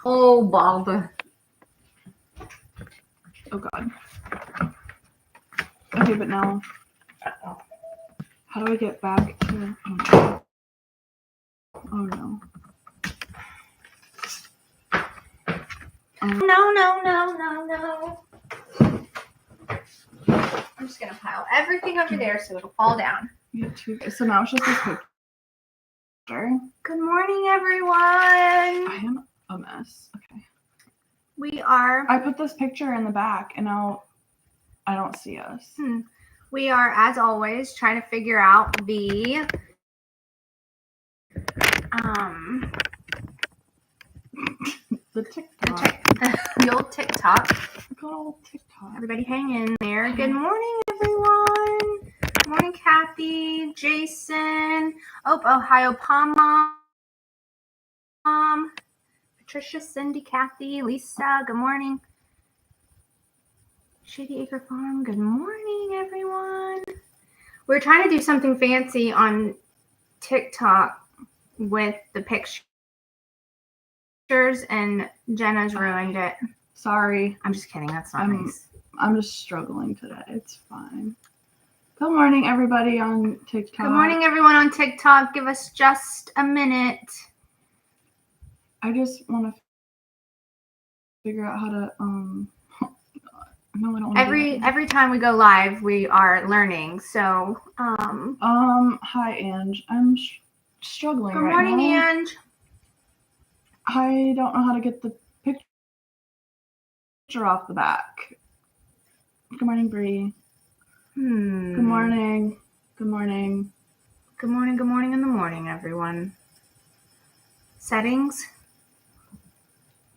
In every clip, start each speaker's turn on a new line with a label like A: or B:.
A: Oh, Bob.
B: Oh, God. Okay, but now, how do I get back to... Oh, no.
A: No. I'm just going to pile everything over there so it'll fall down.
B: So now it's just this picture.
A: Good morning, everyone.
B: I am a mess. Okay.
A: We are...
B: I put this picture in the back, and now I don't see us.
A: We are, as always, trying to figure out the...
B: The TikTok.
A: The old TikTok.
B: Good old TikTok.
A: Everybody hang in there. Good morning, everyone. Good morning, Kathy, Jason. Ohio Palm Mom. Patricia, Cindy, Kathy, Lisa. Good morning. Shady Acre Farm. Good morning, everyone. We're trying to do something fancy on TikTok with the pictures, and Jenna's ruined it.
B: Sorry.
A: I'm just kidding. That's not nice.
B: I'm just struggling today. It's fine. Good morning, everybody on TikTok.
A: Good morning, everyone on TikTok. Give us just a minute.
B: I just want to figure out how to, no, I don't want to.
A: Every time we go live, we are learning. So,
B: hi, Ange. I'm struggling right now.
A: Good morning, Ange.
B: I don't know how to get the picture off the back. Good morning, Bree. Good morning. Good morning.
A: Good morning in the morning, everyone. Settings.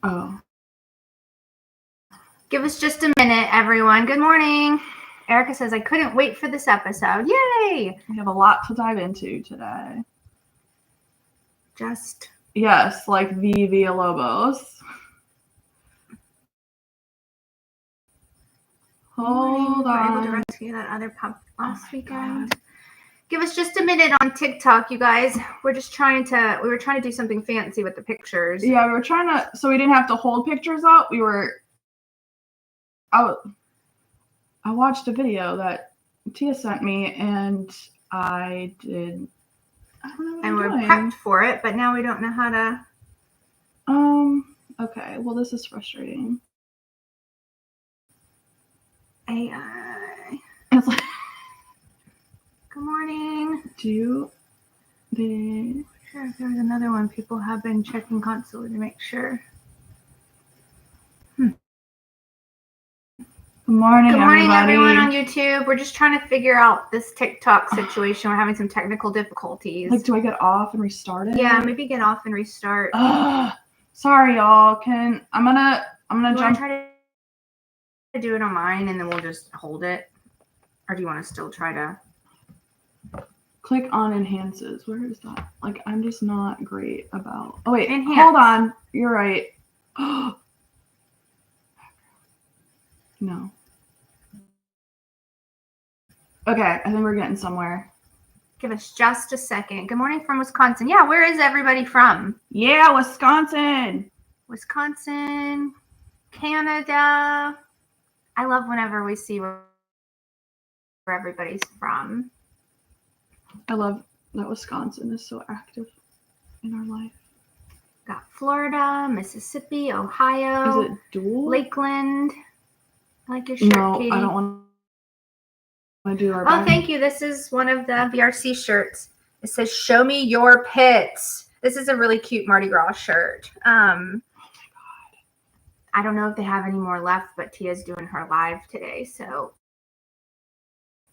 B: Oh.
A: Give us just a minute, everyone. Good morning. Erica says, I couldn't wait for this episode. Yay!
B: We have a lot to dive into today. Yes, like the Villalobos. Hold on.
A: We were able to rescue that other pup last weekend. God. Give us just a minute on TikTok, you guys. We were trying to do something fancy with the pictures.
B: Yeah, we were trying to, so we didn't have to hold pictures up. I watched a video that Tia sent me, and I don't know what
A: and
B: we're
A: prepped for it, but now we don't know how to.
B: Okay, well, this is frustrating.
A: AI.
B: It's like,
A: good morning.
B: Sure,
A: if there's another one, people have been checking constantly to make sure.
B: Good morning,
A: everyone on YouTube. We're just trying to figure out this TikTok situation. We're having some technical difficulties.
B: Like, do I get off and restart it?
A: Yeah, maybe get off and restart.
B: Sorry, y'all. I'm gonna jump.
A: Try to do it on mine, and then we'll just hold it. Or do you want to still try to
B: click on enhances? Where is that? Like, I'm just not great about. Oh wait,
A: Enhance.
B: Hold on. You're right. No. Okay, I think we're getting somewhere.
A: Give us just a second. Good morning from Wisconsin. Yeah, where is everybody from?
B: Yeah, Wisconsin.
A: Wisconsin, Canada. I love whenever we see where everybody's from.
B: I love that Wisconsin is so active in our life.
A: Got Florida, Mississippi, Ohio.
B: Is it dual?
A: Lakeland. I like your shirt, Katie.
B: I don't want to do our
A: Oh, thank you. This is one of the VRC shirts. It says, show me your pits. This is a really cute Mardi Gras shirt. Oh, my God. I don't know if they have any more left, but Tia's doing her live today, so.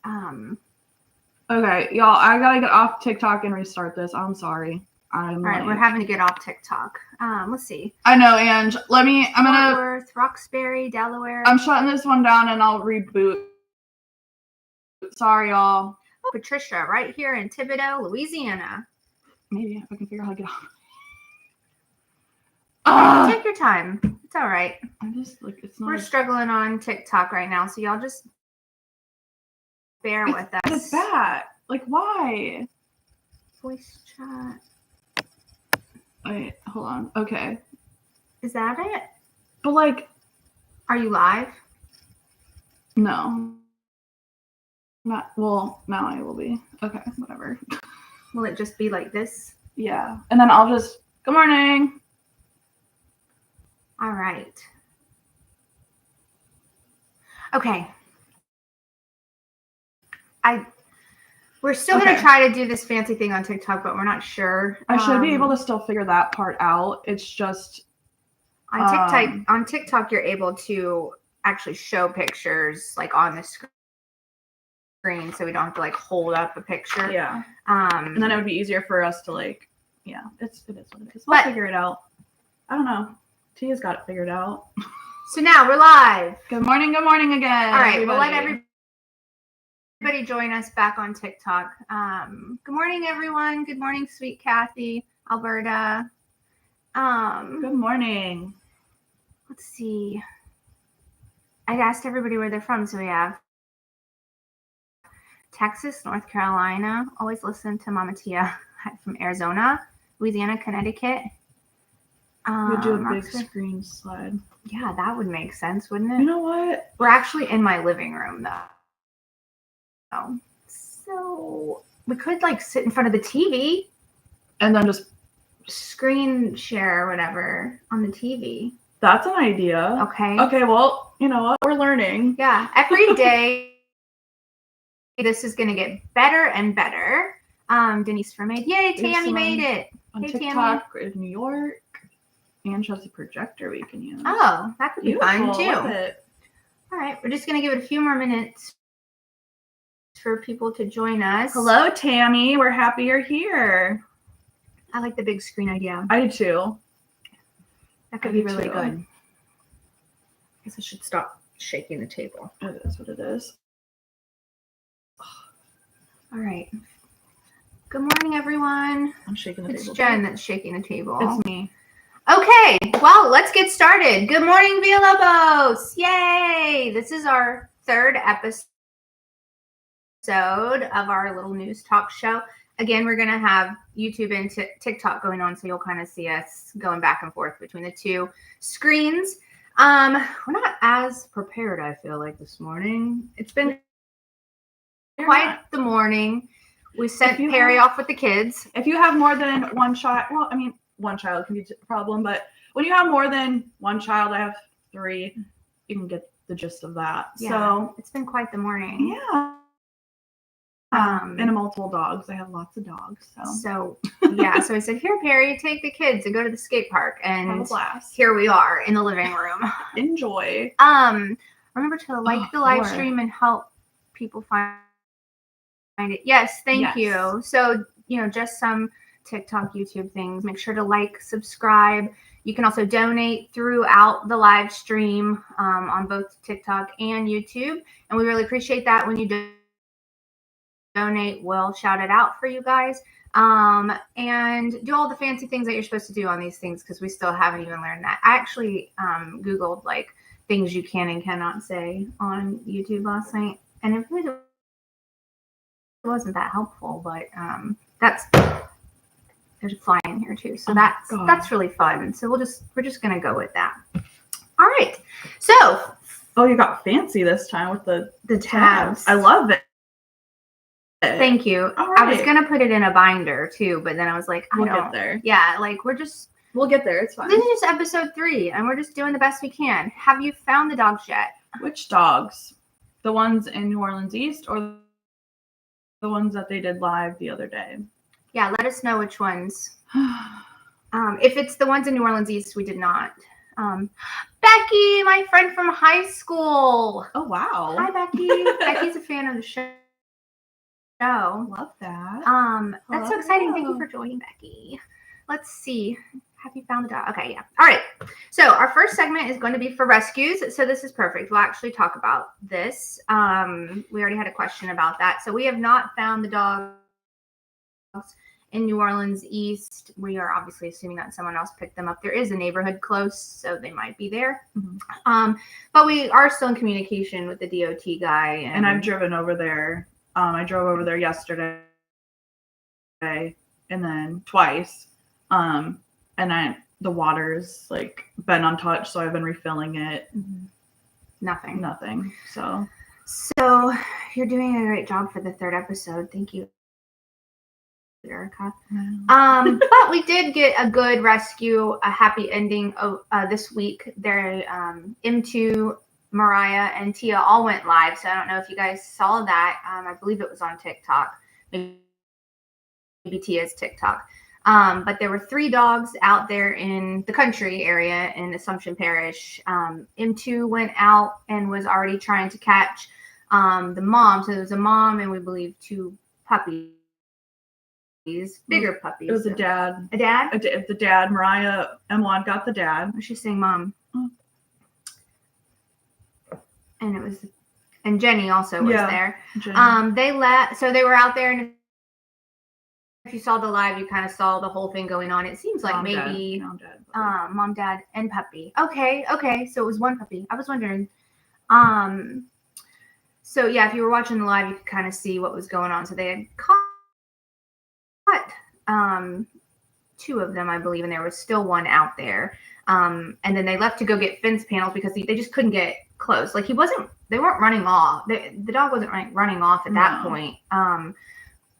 B: Okay, y'all, I got to get off TikTok and restart this. I'm sorry.
A: All right, we're having to get off TikTok. Let's see.
B: I know, Ange. I'm gonna.
A: Worth, Roxbury, Delaware.
B: I'm shutting this one down and I'll reboot. Sorry, y'all.
A: Oh, Patricia, right here in Thibodaux, Louisiana.
B: Maybe if I can figure out how to get off.
A: Take your time. It's all right.
B: I'm just like, it's not.
A: We're struggling on TikTok right now, so y'all just bear with us.
B: It's back. Like, why?
A: Voice chat.
B: Wait, hold on. Okay.
A: Is that it?
B: But like,
A: Are you live?
B: no. Not well, now I will be. Okay, whatever.
A: Will it just be like this?
B: Yeah. And then I'll just good morning.
A: All right. Okay. We're still going to try to do this fancy thing on TikTok, but we're not sure.
B: I should be able to still figure that part out. It's just
A: on TikTok you're able to actually show pictures like on the screen, so we don't have to like hold up a picture.
B: Yeah. And then it would be easier for us to like, yeah, it is what it is. We'll figure it out. I don't know. Tia's got it figured out.
A: So now we're live.
B: Good morning again.
A: All right, everybody. We'll let everybody join us back on TikTok. Good morning, everyone. Good morning, sweet Kathy, Alberta.
B: Good morning.
A: Let's see. I asked everybody where they're from, so we have Texas, North Carolina. Always listen to Mama Tia from Arizona, Louisiana, Connecticut.
B: We do a big screen slide.
A: Yeah, that would make sense, wouldn't it?
B: You know what?
A: We're actually in my living room, though. So we could like sit in front of the TV
B: and then just
A: screen share or whatever on the TV.
B: That's an idea.
A: Okay.
B: Okay, well, you know what? We're learning.
A: Yeah, every day this is going to get better and better. Denise from Made. Yay, Tammy made it.
B: On
A: hey,
B: TikTok in New York. And she has a projector we can use.
A: Oh, that could be fun too.
B: Love it.
A: All right, we're just going to give it a few more minutes for people to join us.
B: Hello, Tammy. We're happy you're here.
A: I like the big screen idea.
B: I do too.
A: That could be really good. I guess I should stop shaking the table.
B: It is what it is.
A: All right. Good morning, everyone.
B: I'm shaking the table.
A: It's Jen that's shaking the table.
B: It's me.
A: Okay, well, let's get started. Good morning, Villalobos. Yay! This is our third episode of our little news talk show. Again, we're going to have YouTube and TikTok going on, so you'll kind of see us going back and forth between the two screens. We're not as prepared, I feel like, this morning. It's been quite the morning. We sent Perry off with the kids.
B: If you have more than one child, well, I mean, one child can be a problem, but when you have more than one child, I have 3, you can get the gist of that.
A: Yeah,
B: so
A: it's been quite the morning.
B: Yeah. And multiple dogs. I have lots of dogs.
A: So yeah. So I said, here, Perry, take the kids and go to the skate park. And
B: have a blast.
A: Here we are in the living room.
B: Enjoy.
A: Remember to like the live stream and help people find it. Yes, thank you. So, just some TikTok, YouTube things. Make sure to like, subscribe. You can also donate throughout the live stream on both TikTok and YouTube. And we really appreciate that when you donate. We'll shout it out for you guys. And do all the fancy things that you're supposed to do on these things, because we still haven't even learned that. I actually Googled like things you can and cannot say on YouTube last night. And it really wasn't that helpful, but there's a fly in here too, so that's really fun. So we're just gonna go with that. All right. So,
B: you got fancy this time with the
A: tabs.
B: I love it.
A: Thank you.
B: All right.
A: I was gonna put it in a binder too, but then I was like,
B: we'll get there.
A: Yeah, like
B: we'll get there. It's fine.
A: This is just episode 3, and we're just doing the best we can. Have you found the dogs yet?
B: Which dogs? The ones in New Orleans East, or the ones that they did live the other day?
A: Yeah, let us know which ones. If it's the ones in New Orleans East, we did not. Becky, my friend from high school.
B: Oh, wow.
A: Hi, Becky. Becky's a fan of the show.
B: Love that.
A: That's so exciting. Thank you for joining, Becky. Let's see. Have you found the dog? Okay, yeah. All right. So our first segment is going to be for rescues. So this is perfect. We'll actually talk about this. We already had a question about that. So we have not found the dogs in New Orleans East. We are obviously assuming that someone else picked them up. There is a neighborhood close, so they might be there. Mm-hmm. But we are still in communication with the DOT guy.
B: And I've driven over there. I drove over there yesterday and then twice. And the water's like been untouched, so I've been refilling it.
A: Nothing.
B: So
A: you're doing a great job for the 3rd episode. Thank you, Erica. But we did get a good rescue, a happy ending of this week. There, M2, Mariah, and Tia all went live. So I don't know if you guys saw that. I believe it was on TikTok. Maybe Tia's TikTok. But there were 3 dogs out there in the country area in Assumption Parish. M2 went out and was already trying to catch the mom. So there was a mom and we believe 2 puppies, bigger puppies.
B: it was a dad.
A: A dad?
B: The dad. Mariah M1 got the dad.
A: She's saying mom. And Jenny also was there.
B: Jenny.
A: They were out there, and if you saw the live, you kind of saw the whole thing going on. It seems like maybe mom, dad, and puppy. Okay. So it was 1 puppy. I was wondering. So yeah, if you were watching the live, you could kind of see what was going on. So they had caught 2 of them, I believe, and there was still 1 out there. And then they left to go get fence panels because they just couldn't get close. Like they weren't running off. The dog wasn't running off at that point.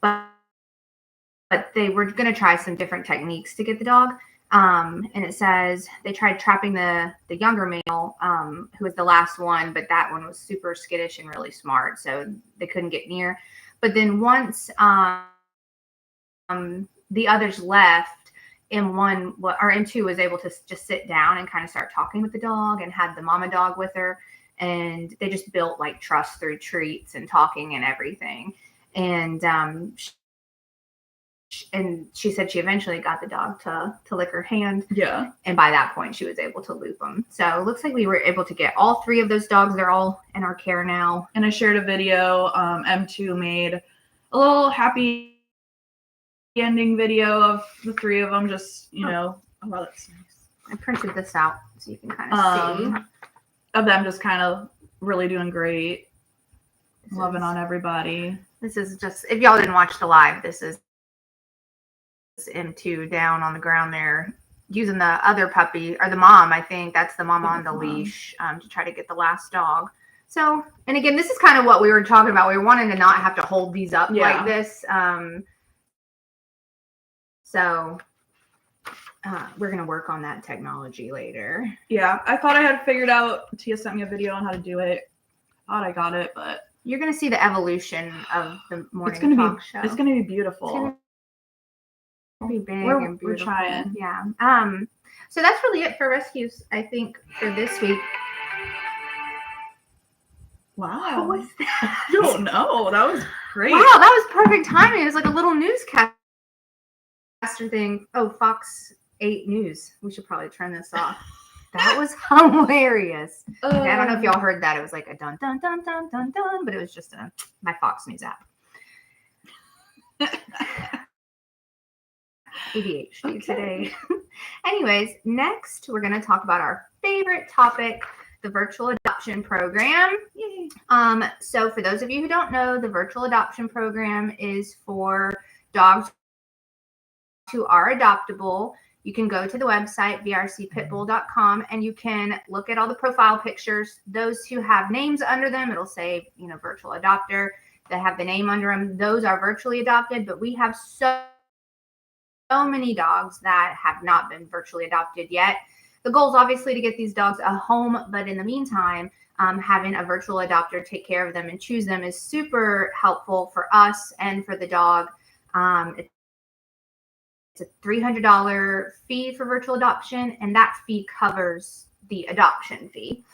A: But they were going to try some different techniques to get the dog. And it says they tried trapping the younger male, who was the last one, but that one was super skittish and really smart. So they couldn't get near. But then once the others left, M2 was able to just sit down and kind of start talking with the dog and had the mama dog with her. And they just built like trust through treats and talking and everything. And she said she eventually got the dog to lick her hand.
B: Yeah.
A: And by that point, she was able to loop them. So it looks like we were able to get all 3 of those dogs. They're all in our care now.
B: And I shared a video. M2 made a little happy ending video of the 3 of them. Just, oh, wow, that's nice.
A: I printed this out so you can kind of see.
B: Of them just kind of really doing great. Loving on everybody.
A: This is just, if y'all didn't watch the live, this is M2 down on the ground there using the other puppy, or the mom, I think that's the mom on the leash, to try to get the last dog. So, and again, this is kind of what we were talking about. We were wanting to not have to hold these up like this. So we're going to work on that technology later.
B: Yeah, I thought I had figured out. Tia sent me a video on how to do it. I thought I got it, but
A: you're going to see the evolution of the morning talk show.
B: It's going to be beautiful.
A: Be big and beautiful.
B: We're trying.
A: Yeah. So that's really it for rescues, I think, for this week.
B: Wow.
A: What was that?
B: I don't know. That was great.
A: Wow, that was perfect timing. It was like a little newscaster thing. Oh, Fox 8 News. We should probably turn this off. That was hilarious. Okay, I don't know if y'all heard that. It was like a dun dun dun dun dun dun, but it was just my Fox News app. ADHD today. Anyways, next we're going to talk about our favorite topic, the virtual adoption program. Yay. So for those of you who don't know, the virtual adoption program is for dogs who are adoptable. You can go to the website, vrcpitbull.com, and you can look at all the profile pictures. Those who have names under them, it'll say, virtual adopter, that have the name under them. Those are virtually adopted, but we have so many dogs that have not been virtually adopted yet. The goal is obviously to get these dogs a home, but in the meantime, having a virtual adopter take care of them and choose them is super helpful for us and for the dog. It's a $300 fee for virtual adoption, and that fee covers the adoption fee.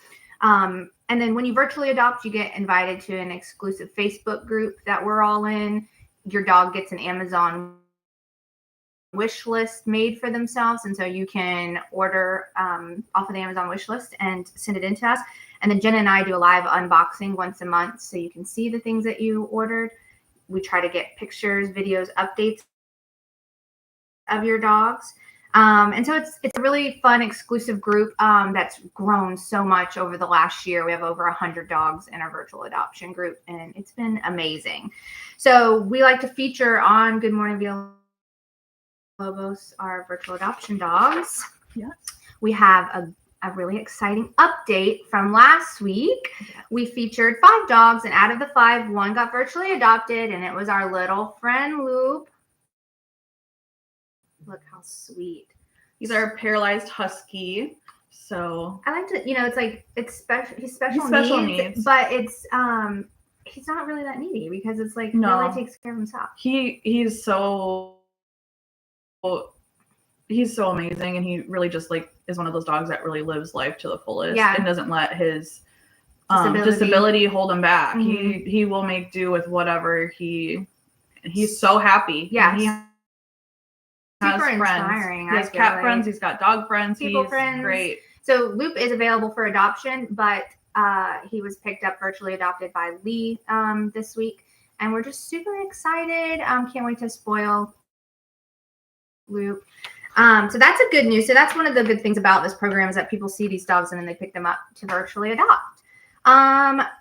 A: And then when you virtually adopt, you get invited to an exclusive Facebook group that we're all in. Your dog gets an Amazon wish list made for themselves, and so you can order off of the Amazon wish list and send it in to us. And then Jenna and I do a live unboxing once a month, so you can see the things that you ordered. We try to get pictures, videos, updates of your dogs. And so it's a really fun, exclusive group that's grown so much over the last year. We have over 100 dogs in our virtual adoption group, and it's been amazing. So we like to feature on Good Morning Villalobos our virtual adoption dogs.
B: Yes.
A: We have a really exciting update from last week. We featured 5 dogs, and out of the 5, 1 got virtually adopted, and it was our little friend Loop. Look how sweet.
B: He's our paralyzed husky. So
A: I like to, it's like it's special. He's special,
B: needs,
A: but it's he's not really that needy because it's like
B: No.
A: he really takes care of himself.
B: He's so amazing, and he really just like is one of those dogs that really lives life to the fullest and doesn't let his disability hold him back.
A: Mhm.
B: He will make do with whatever he's so happy.
A: Yes.
B: He has
A: Super
B: friends.
A: inspiring.
B: He has cat friends. He's got dog friends.
A: People
B: he's
A: friends.
B: Great.
A: So Loop is available for adoption, but he was picked up virtually adopted by Lee this week, and we're just super excited. Can't wait to spoil Loop. So that's a good news. So that's one of the good things about this program is that people see these dogs and then they pick them up to virtually adopt.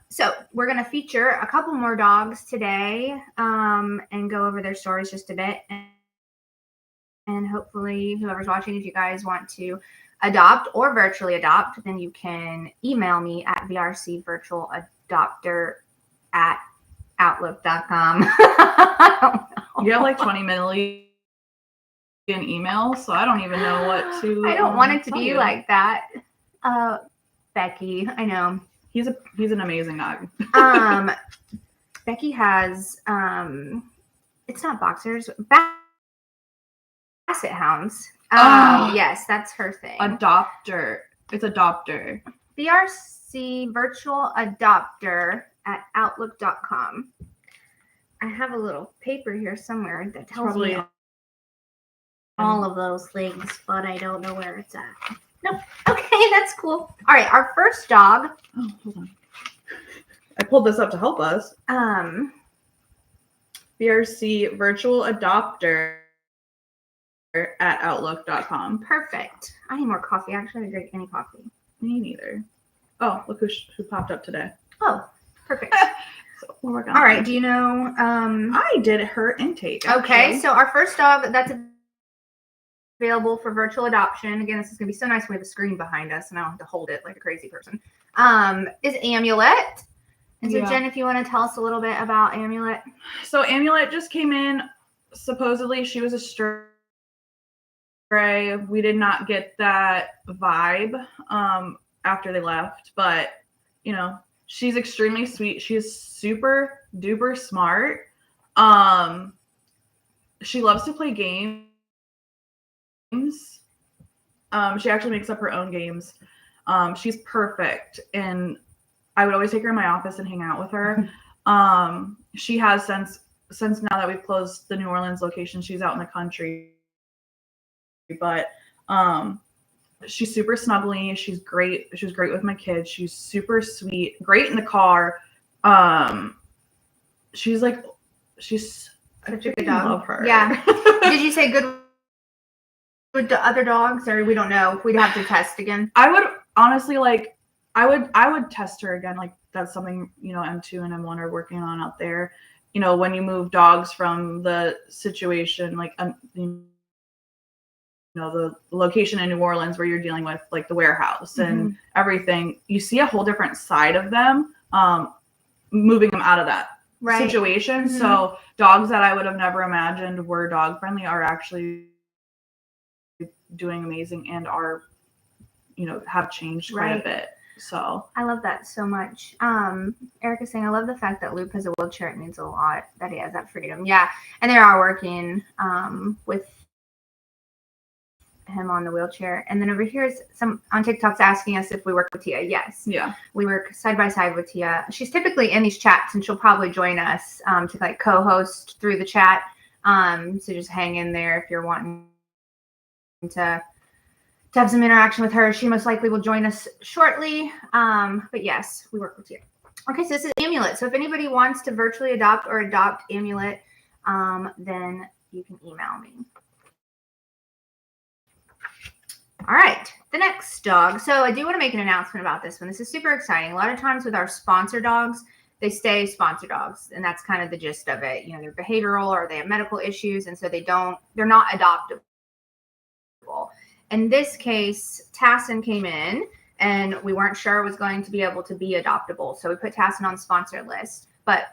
A: So we're going to feature a couple more dogs today and go over their stories just a bit. And hopefully whoever's watching, if you guys want to adopt or virtually adopt, then you can email me at vrcvirtualadopter@outlook.com. I don't know.
B: You have like 20 million emails, so I don't even know what to.
A: I don't want it to be like that. Becky, I know.
B: He's an amazing dog.
A: Becky has it's not boxers, Basset hounds. Yes, that's her thing.
B: Adopter. It's adopter.
A: VRC virtual adopter at outlook.com. I have a little paper here somewhere that tells me all of those things, but I don't know where it's at. Nope. Okay, that's cool. All right, our first dog.
B: Oh, hold on. I pulled this up to help us. VRC virtual adopter at outlook.com.
A: Perfect. I need more coffee. Actually, I don't drink any coffee.
B: Me neither. Oh, look who popped up today.
A: Oh, perfect.
B: So we're working on
A: all right. Do you know?
B: I did her intake.
A: Okay,
B: actually.
A: so our first dog that's available for virtual adoption. Again, this is going to be so nice when we have a screen behind us and I don't have to hold it like a crazy person. Is Amulet. And so, Jen, if you want to tell us a little bit about Amulet.
B: So Amulet just came in. Supposedly she was a stray. We did not get that vibe after they left, but she's extremely sweet. She's super duper smart. She loves to play games. She actually makes up her own games. She's perfect, and I would always take her in my office and hang out with her. She has since now that we've closed the New Orleans location, she's out in the country. But she's super snuggly. She's great. She was great with my kids. She's super sweet. Great in the car. She's such a good dog. I love her.
A: Yeah. Did you say good with the other dogs, or we don't know? We'd have to test again.
B: I would honestly I would test her again. Like that's something M2 and M1 are working on out there. When you move dogs from the situation like the location in New Orleans where you're dealing with like the warehouse and everything, you see a whole different side of them, moving them out of that situation. So dogs that I would have never imagined were dog friendly are actually doing amazing and are, have changed quite a bit. So
A: I love that so much. Erica's saying, I love the fact that Loop has a wheelchair. It means a lot that he has that freedom. Yeah. And they are working with him on the wheelchair. And then over here is some on TikTok's asking us if we work with Tia. Yes.
B: Yeah.
A: We work side by side with Tia. She's typically in these chats and she'll probably join us to like co-host through the chat. So just hang in there if you're wanting to have some interaction with her. She most likely will join us shortly. But yes, we work with Tia. Okay, so this is Amulet. So if anybody wants to virtually adopt or adopt Amulet, then you can email me. All right, the next dog. So I do want to make an announcement about this one. This is super exciting. A lot of times with our sponsor dogs, they stay sponsor dogs, and that's kind of the gist of it. They're behavioral or they have medical issues, and so they're not adoptable. In this case, Tassin came in and we weren't sure it was going to be able to be adoptable. So we put Tassin on the sponsor list. But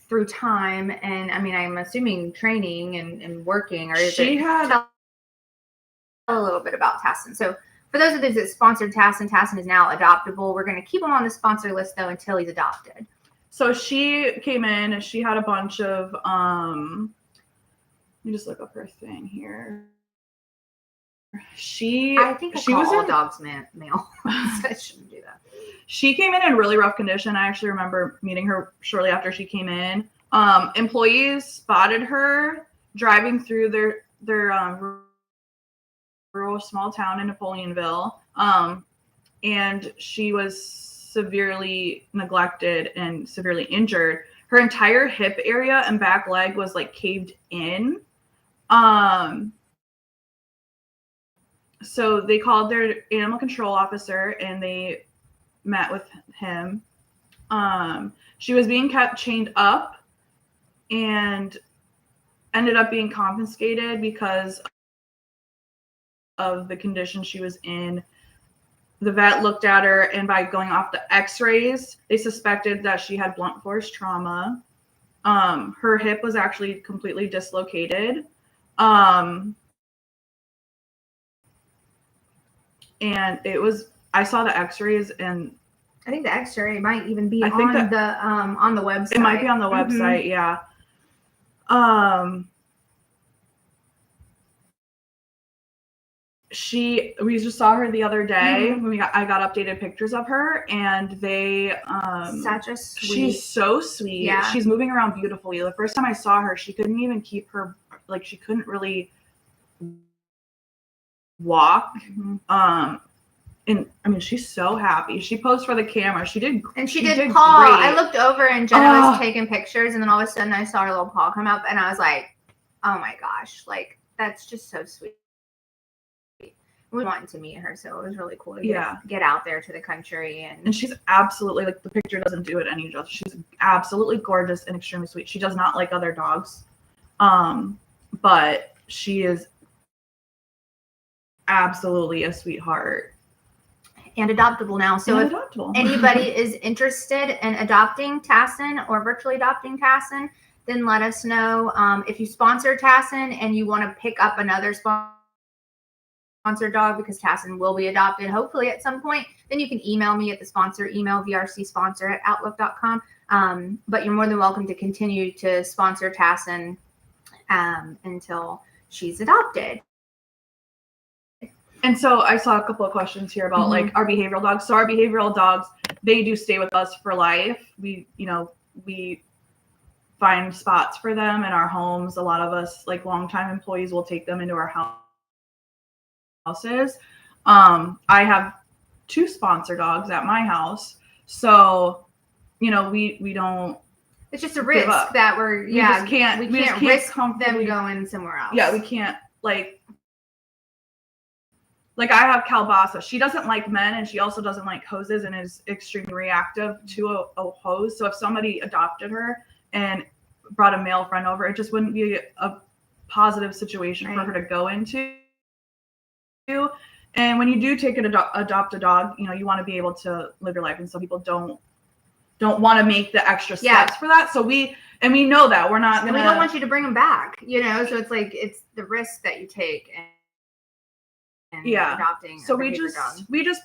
A: through time and I'm assuming training and working, or tell a little bit about Tassin. So for those of those that sponsored Tassin, Tassin is now adoptable. We're going to keep him on the sponsor list though until he's adopted.
B: So she came in and she had a bunch of let me just look up her thing here.
A: I think she was all dogs male. I shouldn't do that.
B: She came in really rough condition. I actually remember meeting her shortly after she came in. Employees spotted her driving through their rural small town in Napoleonville, and she was severely neglected and severely injured. Her entire hip area and back leg was like caved in. So they called their animal control officer and they met with him. She was being kept chained up and ended up being confiscated because of the condition she was in. The vet looked at her, and by going off the x-rays, they suspected that she had blunt force trauma. Her hip was actually completely dislocated. And I saw the x-rays, and
A: I think the x-ray might even be on the website.
B: It might be on the website, yeah. We just saw her the other day. I got updated pictures of her, and they
A: such a sweet.
B: She's so sweet. Yeah. She's moving around beautifully. The first time I saw her, she couldn't even keep her, like, she couldn't really walk. And she's so happy. She posed for the camera. She did paw.
A: Great. I looked over and Jenna was taking pictures, and then all of a sudden I saw her little paw come up, and I was like, oh my gosh, like, that's just so sweet. We wanted to meet her, so it was really cool to get out there to the country.
B: And she's absolutely, like, the picture doesn't do it any justice. She's absolutely gorgeous and extremely sweet. She does not like other dogs, but she is absolutely a sweetheart.
A: And adoptable now. So if anybody is interested in adopting Tassin or virtually adopting Tassin, then let us know. If you sponsor Tassin and you want to pick up another sponsored dog, because Tassin will be adopted hopefully at some point, then you can email me at the sponsor email, vrcsponsor@outlook.com. But you're more than welcome to continue to sponsor Tassin until she's adopted.
B: And so I saw a couple of questions here about like our behavioral dogs. So our behavioral dogs, they do stay with us for life. We find spots for them in our homes. A lot of us, like longtime employees, will take them into our houses. I have 2 sponsor dogs at my house. So, we don't.
A: It's just a risk that we can't risk them going somewhere else.
B: Yeah, we can't like I have Kalbasa. She doesn't like men, and she also doesn't like hoses, and is extremely reactive to a hose. So if somebody adopted her and brought a male friend over, it just wouldn't be a positive situation for her to go into. And when you do take an adopt a dog, you want to be able to live your life, and some people don't want to make the extra steps for that. So we know that we're not gonna.
A: We don't want you to bring them back, so it's like it's the risk that you take. And adopting.
B: So we just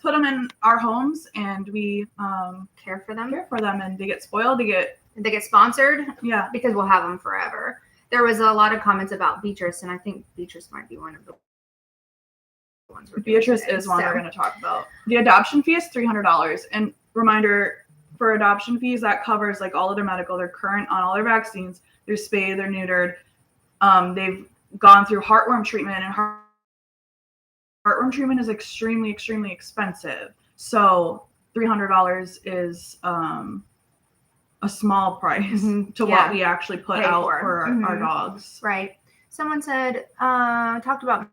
B: put them in our homes, and we
A: care for them,
B: and they get spoiled. They
A: get sponsored.
B: Yeah,
A: because we'll have them forever. There was a lot of comments about Beatrice, and I think Beatrice might be one of the ones.
B: Beatrice is one we're going to talk about. The adoption fee is $300, and reminder for adoption fees that covers like all of their medical. They're current on all their vaccines. They're spayed. They're neutered. They've gone through heartworm treatment, and heartworm treatment is extremely, extremely expensive. So $300 is a small price to what we actually put out for our dogs.
A: Right. Someone said, talked about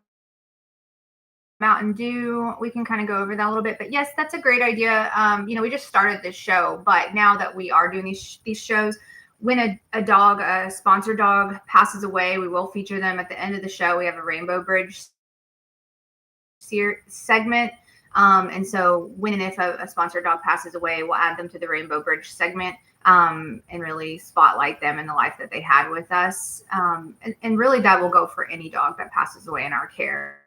A: Mountain Dew. We can kind of go over that a little bit. But yes, that's a great idea. We just started this show, but now that we are doing these shows, when a sponsored dog passes away, we will feature them at the end of the show. We have a Rainbow Bridge segment. And so when and if a sponsored dog passes away, we'll add them to the Rainbow Bridge segment, and really spotlight them in the life that they had with us. And really that will go for any dog that passes away in our care.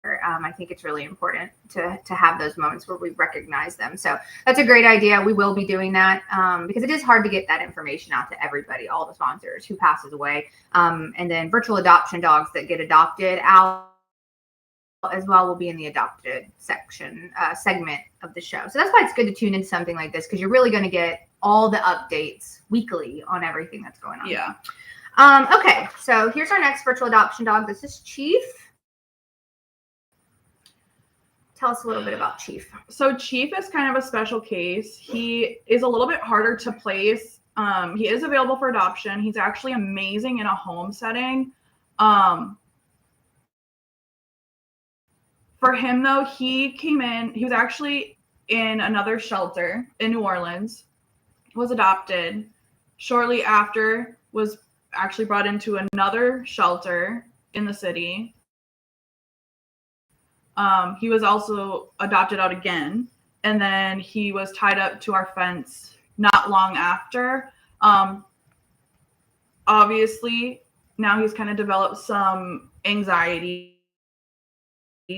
A: I think it's really important to have those moments where we recognize them. So that's a great idea. We will be doing that, because it is hard to get that information out to everybody, all the sponsors who passes away. And then virtual adoption dogs that get adopted out as well will be in the adopted section segment of the show. So that's why it's good to tune into something like this, because you're really going to get all the updates weekly on everything that's going on.
B: Yeah.
A: Okay, so here's our next virtual adoption dog. This is Chief. Tell us a little bit about Chief.
B: So Chief is kind of a special case. He is a little bit harder to place. He is available for adoption. He's actually amazing in a home setting. For him, though, he came in. He was actually in another shelter in New Orleans, was adopted. Shortly after, was actually brought into another shelter in the city. He was also adopted out again, and then he was tied up to our fence not long after. Obviously, now he's kind of developed some anxiety,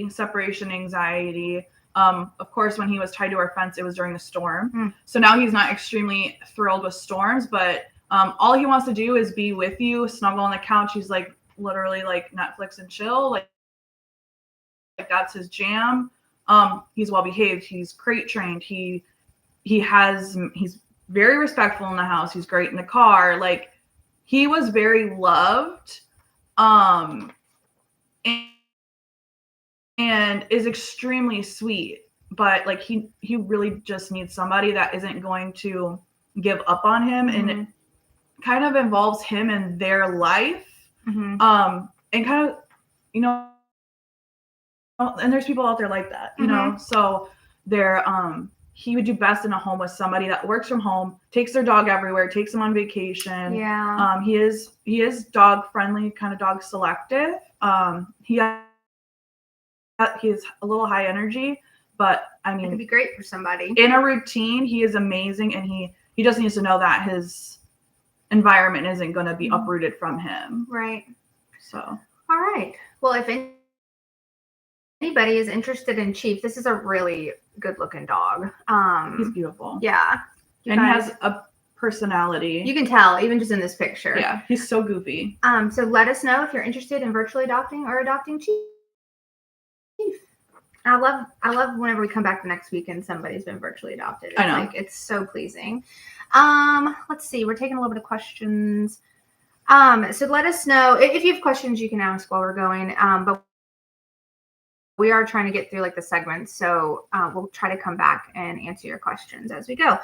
B: separation anxiety. Of course, when he was tied to our fence, it was during the storm. So now he's not extremely thrilled with storms, but all he wants to do is be with you, snuggle on the couch. He's like literally like Netflix and chill. Like that's his jam. He's well behaved. He's crate trained. He's very respectful in the house. He's great in the car. Like he was very loved, and is extremely sweet. But like he really just needs somebody that isn't going to give up on him, and it kind of involves him in their life, and kind of, you know. And there's people out there like that, you know, so he would do best in a home with somebody that works from home, takes their dog everywhere, takes them on vacation.
A: Yeah.
B: He is dog friendly, kind of dog selective. He's a little high energy, but I mean,
A: it could be great for somebody
B: in a routine. He is amazing. And he just needs to know that his environment isn't going to be uprooted from him.
A: Right.
B: So,
A: all right. Well, if anybody is interested in Chief, this is a really good looking dog.
B: He's beautiful.
A: Yeah.
B: And he has a personality.
A: You can tell even just in this picture.
B: Yeah, he's so goofy.
A: So let us know if you're interested in virtually adopting or adopting Chief. I love whenever we come back the next week and somebody's been virtually adopted. It's
B: I know.
A: Like, it's so pleasing. Let's see. We're taking a little bit of questions. So let us know if you have questions you can ask while we're going. But we are trying to get through like the segments, so we'll try to come back and answer your questions as we go.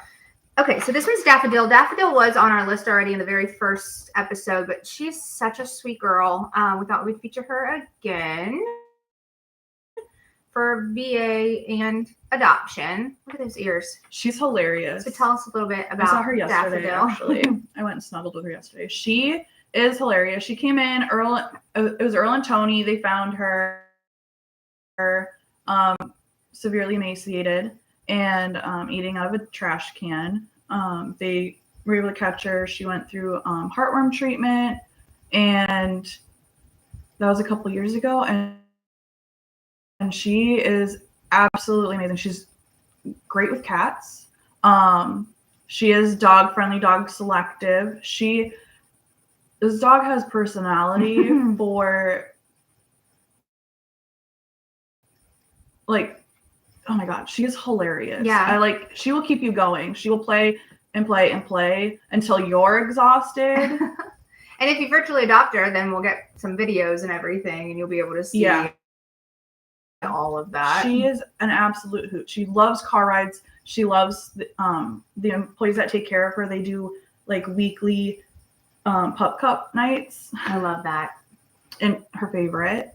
A: Okay, so this one's Daffodil. Daffodil was on our list already in the very first episode, but she's such a sweet girl. We thought we'd feature her again for VA and adoption. Look at those ears.
B: She's hilarious.
A: So tell us a little bit about
B: I saw her yesterday,
A: Daffodil.
B: actually. I went and snuggled with her yesterday. She is hilarious. She came in, it was Earl and Tony. They found her severely emaciated and eating out of a trash can. They were able to catch her. She went through heartworm treatment, and that was a couple years ago, and she is absolutely amazing. She's great with cats. She is dog friendly, dog selective. This dog has personality for, like, oh my God, she is hilarious.
A: Yeah.
B: She will keep you going. She will play and play and play until you're exhausted.
A: And if you virtually adopt her, then we'll get some videos and everything, and you'll be able to see all of that.
B: She is an absolute hoot. She loves car rides. She loves the employees that take care of her. They do like weekly pup cup nights.
A: I love that.
B: And her favorite.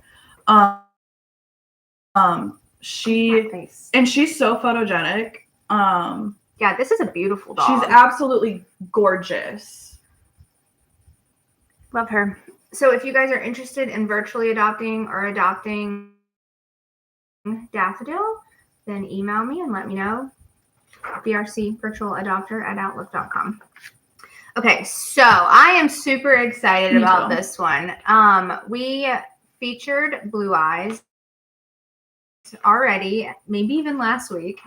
B: She's so photogenic.
A: Yeah, this is a beautiful dog.
B: She's absolutely gorgeous.
A: Love her. So if you guys are interested in virtually adopting or adopting Daffodil, then email me and let me know. vrcvirtualadopter@outlook.com. Okay, so I am super excited about this one. We featured Blue Eyes already, maybe even last week,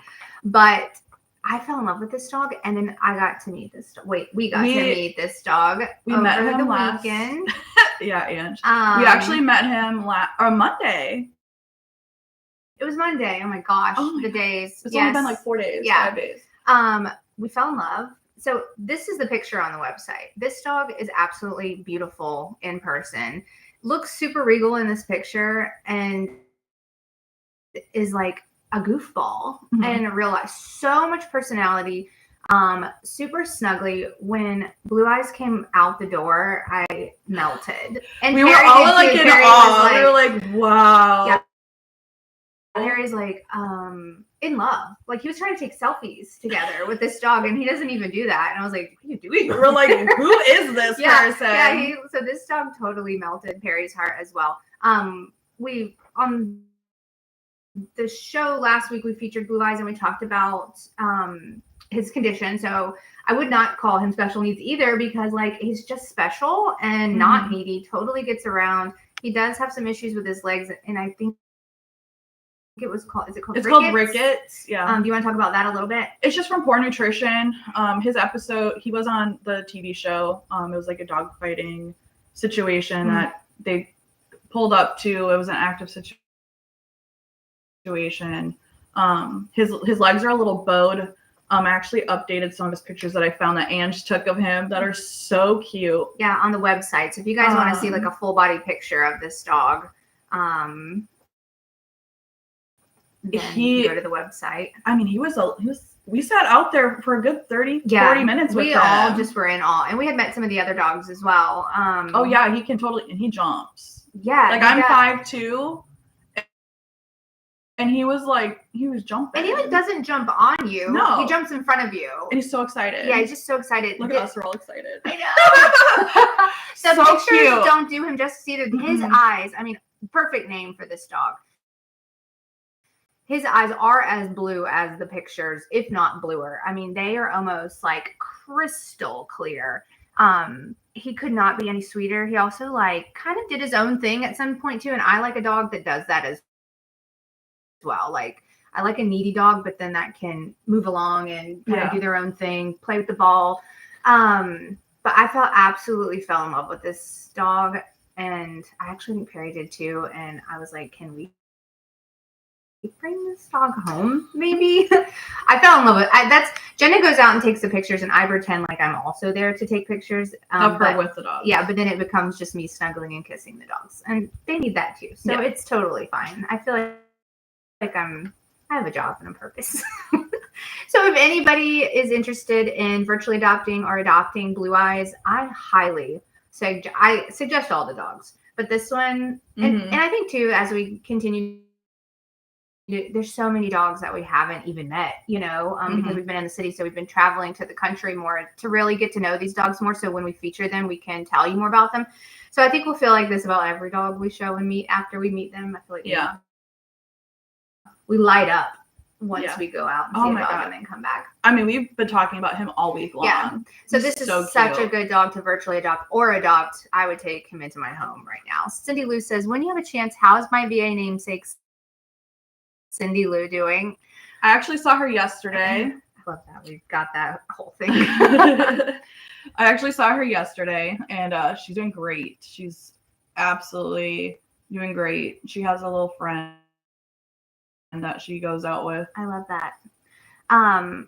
A: but I fell in love with this dog, and then I got to meet this dog. We got to meet this dog
B: we
A: over
B: met him
A: the
B: last
A: weekend.
B: Yeah, Ange. We actually met him on Monday.
A: It was Monday. Oh my gosh, the days.
B: It's only been like 4 days, 5 days.
A: We fell in love. So this is the picture on the website. This dog is absolutely beautiful in person. Looks super regal in this picture and is like a goofball in real life. So much personality. Super snuggly. When Blue Eyes came out the door, I melted. And
B: we were all like in awe. We were like, wow.
A: Yeah. Harry's like, in love. Like he was trying to take selfies together with this dog, and he doesn't even do that. And I was like, what are you doing?
B: We're like, who is this person?
A: Yeah, so this dog totally melted Perry's heart as well. We on the show last week we featured Blue Eyes and we talked about his condition. So I would not call him special needs either because like he's just special and not needy, totally gets around. He does have some issues with his legs, and I think it was called, it's rickets?
B: Called rickets. Yeah.
A: Do you want to talk about that a little bit?
B: It's just from Poor Nutrition. His episode, he was on the TV show. It was like a dog fighting situation that they pulled up to. It was an active situation. His legs are a little bowed. I actually updated some of his pictures that I found that Ange took of him that are so cute.
A: Yeah, on the website. So if you guys want to see like a full body picture of this dog, go to the website.
B: I mean, we sat out there for a good 40 minutes with him.
A: We all just were in awe. And we had met some of the other dogs as well.
B: Oh yeah, he can totally, and he jumps.
A: Yeah.
B: Like I'm 5'2", and he was jumping.
A: And he like doesn't jump on you.
B: No.
A: He jumps in front of you.
B: And he's so excited.
A: Yeah, he's just so excited.
B: Look at us, we're all excited.
A: I know. The
B: So
A: pictures
B: cute.
A: don't do him justice either. His eyes, I mean, perfect name for this dog. His eyes are as blue as the pictures, if not bluer. I mean, they are almost like crystal clear. He could not be any sweeter. He also like kind of did his own thing at some point too. And I like a dog that does that as well. Like I like a needy dog, but then that can move along and kind of do their own thing, play with the ball. But I absolutely fell in love with this dog, and I actually think Perry did too. And I was like, can we bring this dog home? Maybe. I fell in love with Jenna goes out and takes the pictures, and I pretend like I'm also there to take pictures
B: of her with the dog.
A: Yeah, but then it becomes just me snuggling and kissing the dogs, and they need that too. So it's totally fine. I feel like I have a job and a purpose. So if anybody is interested in virtually adopting or adopting Blue Eyes, I highly suggest all the dogs, but this one, and I think too, as we continue, there's so many dogs that we haven't even met, because we've been in the city. So we've been traveling to the country more to really get to know these dogs more. So when we feature them, we can tell you more about them. So I think we'll feel like this about every dog we show and meet after we meet them. I feel like we light up once we go out and see a dog and then come back.
B: I mean, we've been talking about him all week long. Yeah.
A: So this is such a good dog to virtually adopt or adopt. I would take him into my home right now. Cindy Lou says, when you have a chance, how is my VA namesake Cindy Lou doing?
B: I actually saw her yesterday.
A: I love that. We've got that whole thing.
B: I actually saw her yesterday, and she's doing great. She's absolutely doing great. She has a little friend that she goes out with.
A: I love that. And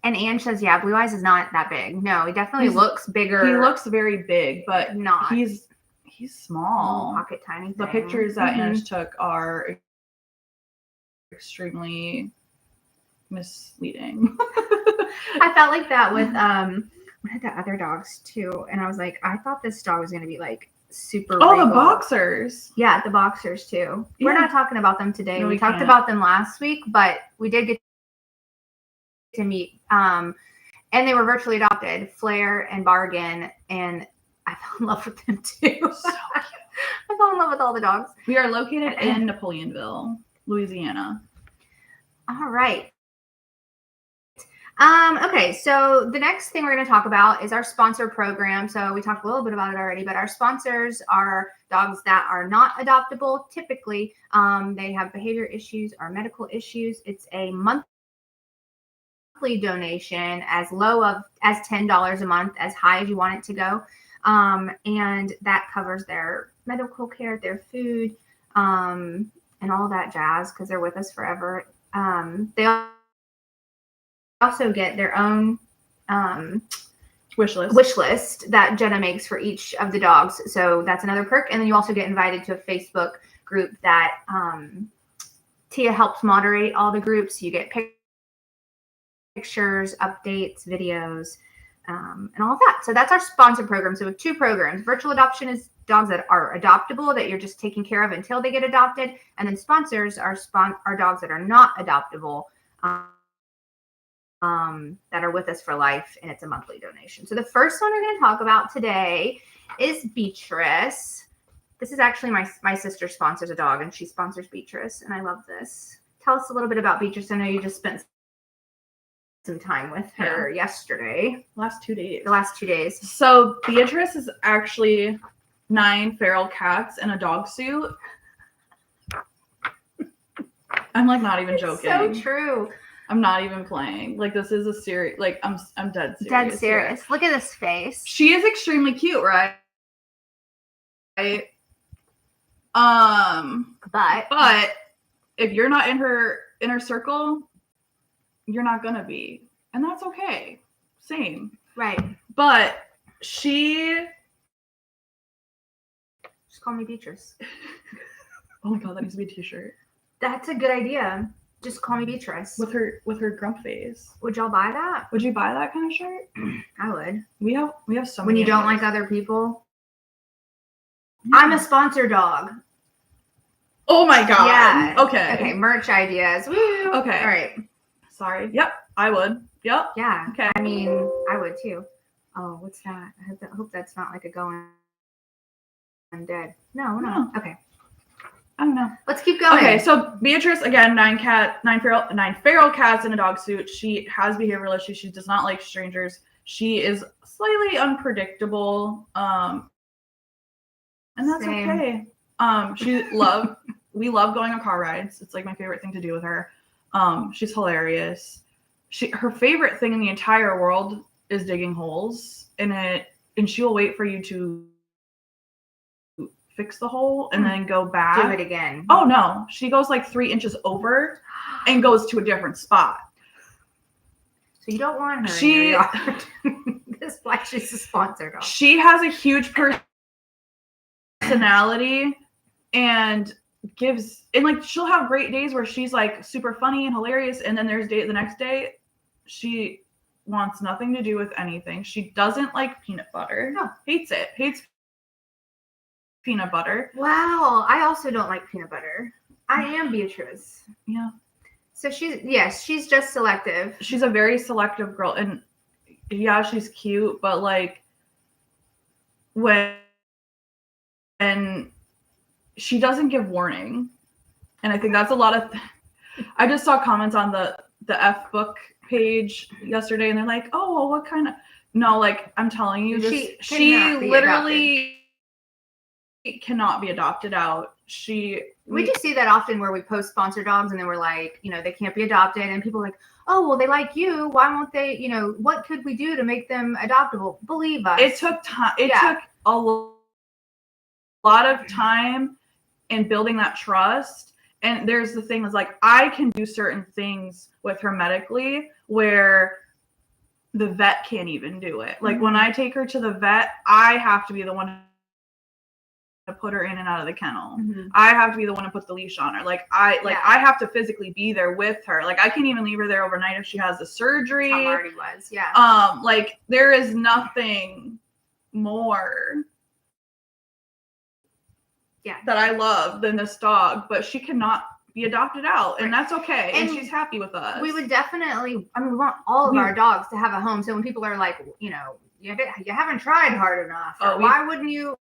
A: Ange says, yeah, Blue Eyes is not that big. No, he definitely looks bigger.
B: He looks very big, but
A: not.
B: He's small.
A: Pocket tiny thing.
B: The pictures that Ange took are extremely misleading.
A: I felt like that with we had the other dogs too, and I was like, I thought this dog was gonna be like super regal.
B: The boxers.
A: Yeah, the boxers too.
B: Yeah.
A: We're not talking about them today.
B: No,
A: we talked about them last week, but we did get to meet and they were virtually adopted, Flair and Bargain, and I fell in love with them too. So I fell in love with all the dogs.
B: We are located in Napoleonville. Louisiana.
A: All right. Okay, so the next thing we're going to talk about is our sponsor program. So we talked a little bit about it already, but our sponsors are dogs that are not adoptable. Typically, they have behavior issues or medical issues. It's a monthly donation, as low as $10 a month, as high as you want it to go, and that covers their medical care, their food, and all that jazz, because they're with us forever. They also get their own
B: wish list
A: that Jenna makes for each of the dogs. So that's another perk. And then you also get invited to a Facebook group that Tia helps moderate all the groups. You get pictures, updates, videos, and all of that. So that's our sponsor program. So we have two programs. Virtual adoption is dogs that are adoptable, that you're just taking care of until they get adopted. And then sponsors are dogs that are not adoptable, that are with us for life, and it's a monthly donation. So the first one we're going to talk about today is Beatrice. This is actually my sister sponsors a dog, and she sponsors Beatrice, and I love this. Tell us a little bit about Beatrice. I know you just spent some time with her yesterday.
B: The last 2
A: days.
B: So Beatrice is actually 9 feral cats in a dog suit. I'm like not even joking.
A: So true.
B: I'm not even playing. Like, this is a serious, like, I'm dead serious.
A: Dead serious. Look at this face.
B: She is extremely cute, right? But if you're not in her inner circle, you're not gonna be. And that's okay. Same.
A: Right.
B: But
A: just call me Beatrice.
B: Oh my god, that needs to be a t-shirt.
A: That's a good idea. Just call me Beatrice.
B: With her grump face.
A: Would y'all buy that?
B: Would you buy that kind of shirt?
A: I would.
B: We have so many.
A: When you don't like other people? Yeah. I'm a sponsor dog.
B: Oh my god.
A: Yeah.
B: Okay.
A: Okay, merch ideas. Woo.
B: Okay.
A: All right.
B: Sorry. Yep, I would. Yep.
A: Yeah.
B: Okay.
A: I mean, I would too. Oh, what's that? I hope that's not like a going undead. No. Okay.
B: I don't know.
A: Let's keep going.
B: Okay, so Beatrice, again, 9 feral cats in a dog suit. She has behavioral issues. She does not like strangers. She is slightly unpredictable, and that's okay. We love going on car rides. It's like my favorite thing to do with her. She's hilarious. Her favorite thing in the entire world is digging holes in it, and she will wait for you to fix the hole and then go back.
A: Do it again.
B: Oh no, she goes like 3 inches over and goes to a different spot.
A: So you don't want her in your yard. This is why she's a sponsor dog.
B: She has a huge personality and like she'll have great days where she's like super funny and hilarious, and then there's the next day she wants nothing to do with anything. She doesn't like peanut butter.
A: No.
B: Hates peanut butter.
A: Wow. I also don't like peanut butter. I am Beatrice.
B: Yeah.
A: So she's just selective.
B: She's a very selective girl, and yeah, she's cute, but like when she doesn't give warning. And I think that's a lot of I just saw comments on the F book page yesterday, and they're like, oh, well, what kind of no, like I'm telling you, she literally cannot be adopted out. We
A: just see that often where we post sponsor dogs and then we're like, they can't be adopted, and people are like, oh, well, they like you, why won't they, what could we do to make them adoptable? Believe us.
B: It took time. It took a lot of time in building that trust. And there's the thing is like, I can do certain things with her medically where the vet can't even do it. Like when I take her to the vet, I have to be the one to put her in and out of the kennel. I have to be the one to put the leash on her. I have to physically be there with her. Like I can't even leave her there overnight if she has the surgery.
A: That's how Marty was. Yeah.
B: Like there is nothing more that I love than this dog, but she cannot be adopted out, and that's okay. And she's happy with us.
A: We would definitely, we want all of our dogs to have a home. So when people are like, you haven't tried hard enough, or why wouldn't you,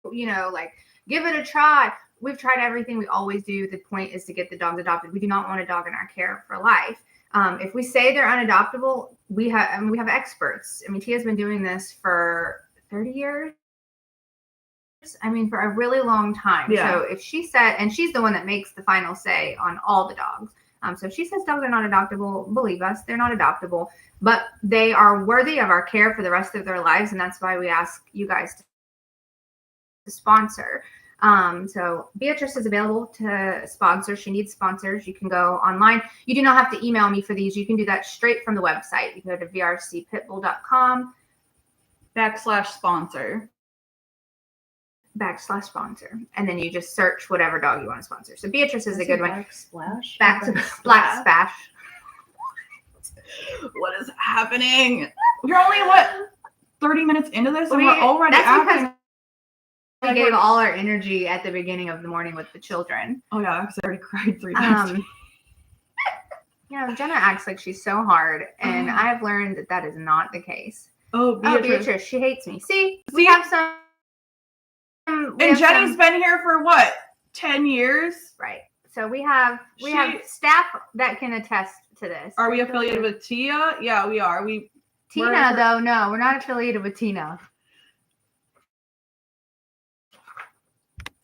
A: like give it a try? we've tried everything. We always do. The point is to get the dogs adopted. We do not want a dog in our care for life. If we say they're unadoptable, we have experts. I mean, Tia's been doing this for 30 years. I mean, for a really long time.
B: Yeah.
A: So if she said, and she's the one that makes the final say on all the dogs. So if she says dogs are not adoptable, believe us, they're not adoptable, but they are worthy of our care for the rest of their lives. And that's why we ask you guys to sponsor. So Beatrice is available to sponsor. She needs sponsors. You can go online. You do not have to email me for these. You can do that straight from the website. You can go to vrcpitbull.com/sponsor. And then you just search whatever dog you want to sponsor. So Beatrice is a good one.
B: Backsplash.
A: Black Splash.
B: What is happening? We're only 30 minutes into this, and we're already
A: because we gave all our energy at the beginning of the morning with the children.
B: Oh yeah, because I already cried 3 times.
A: Jenna acts like she's so hard, and I've learned that is not the case.
B: Oh,
A: Beatrice, she hates me. See, we have some.
B: And Jenny's been here for 10 years?
A: Right. So we have staff that can attest to this.
B: Are we affiliated with Tia? Yeah, we are.
A: Tina, though, no, we're not affiliated with Tina.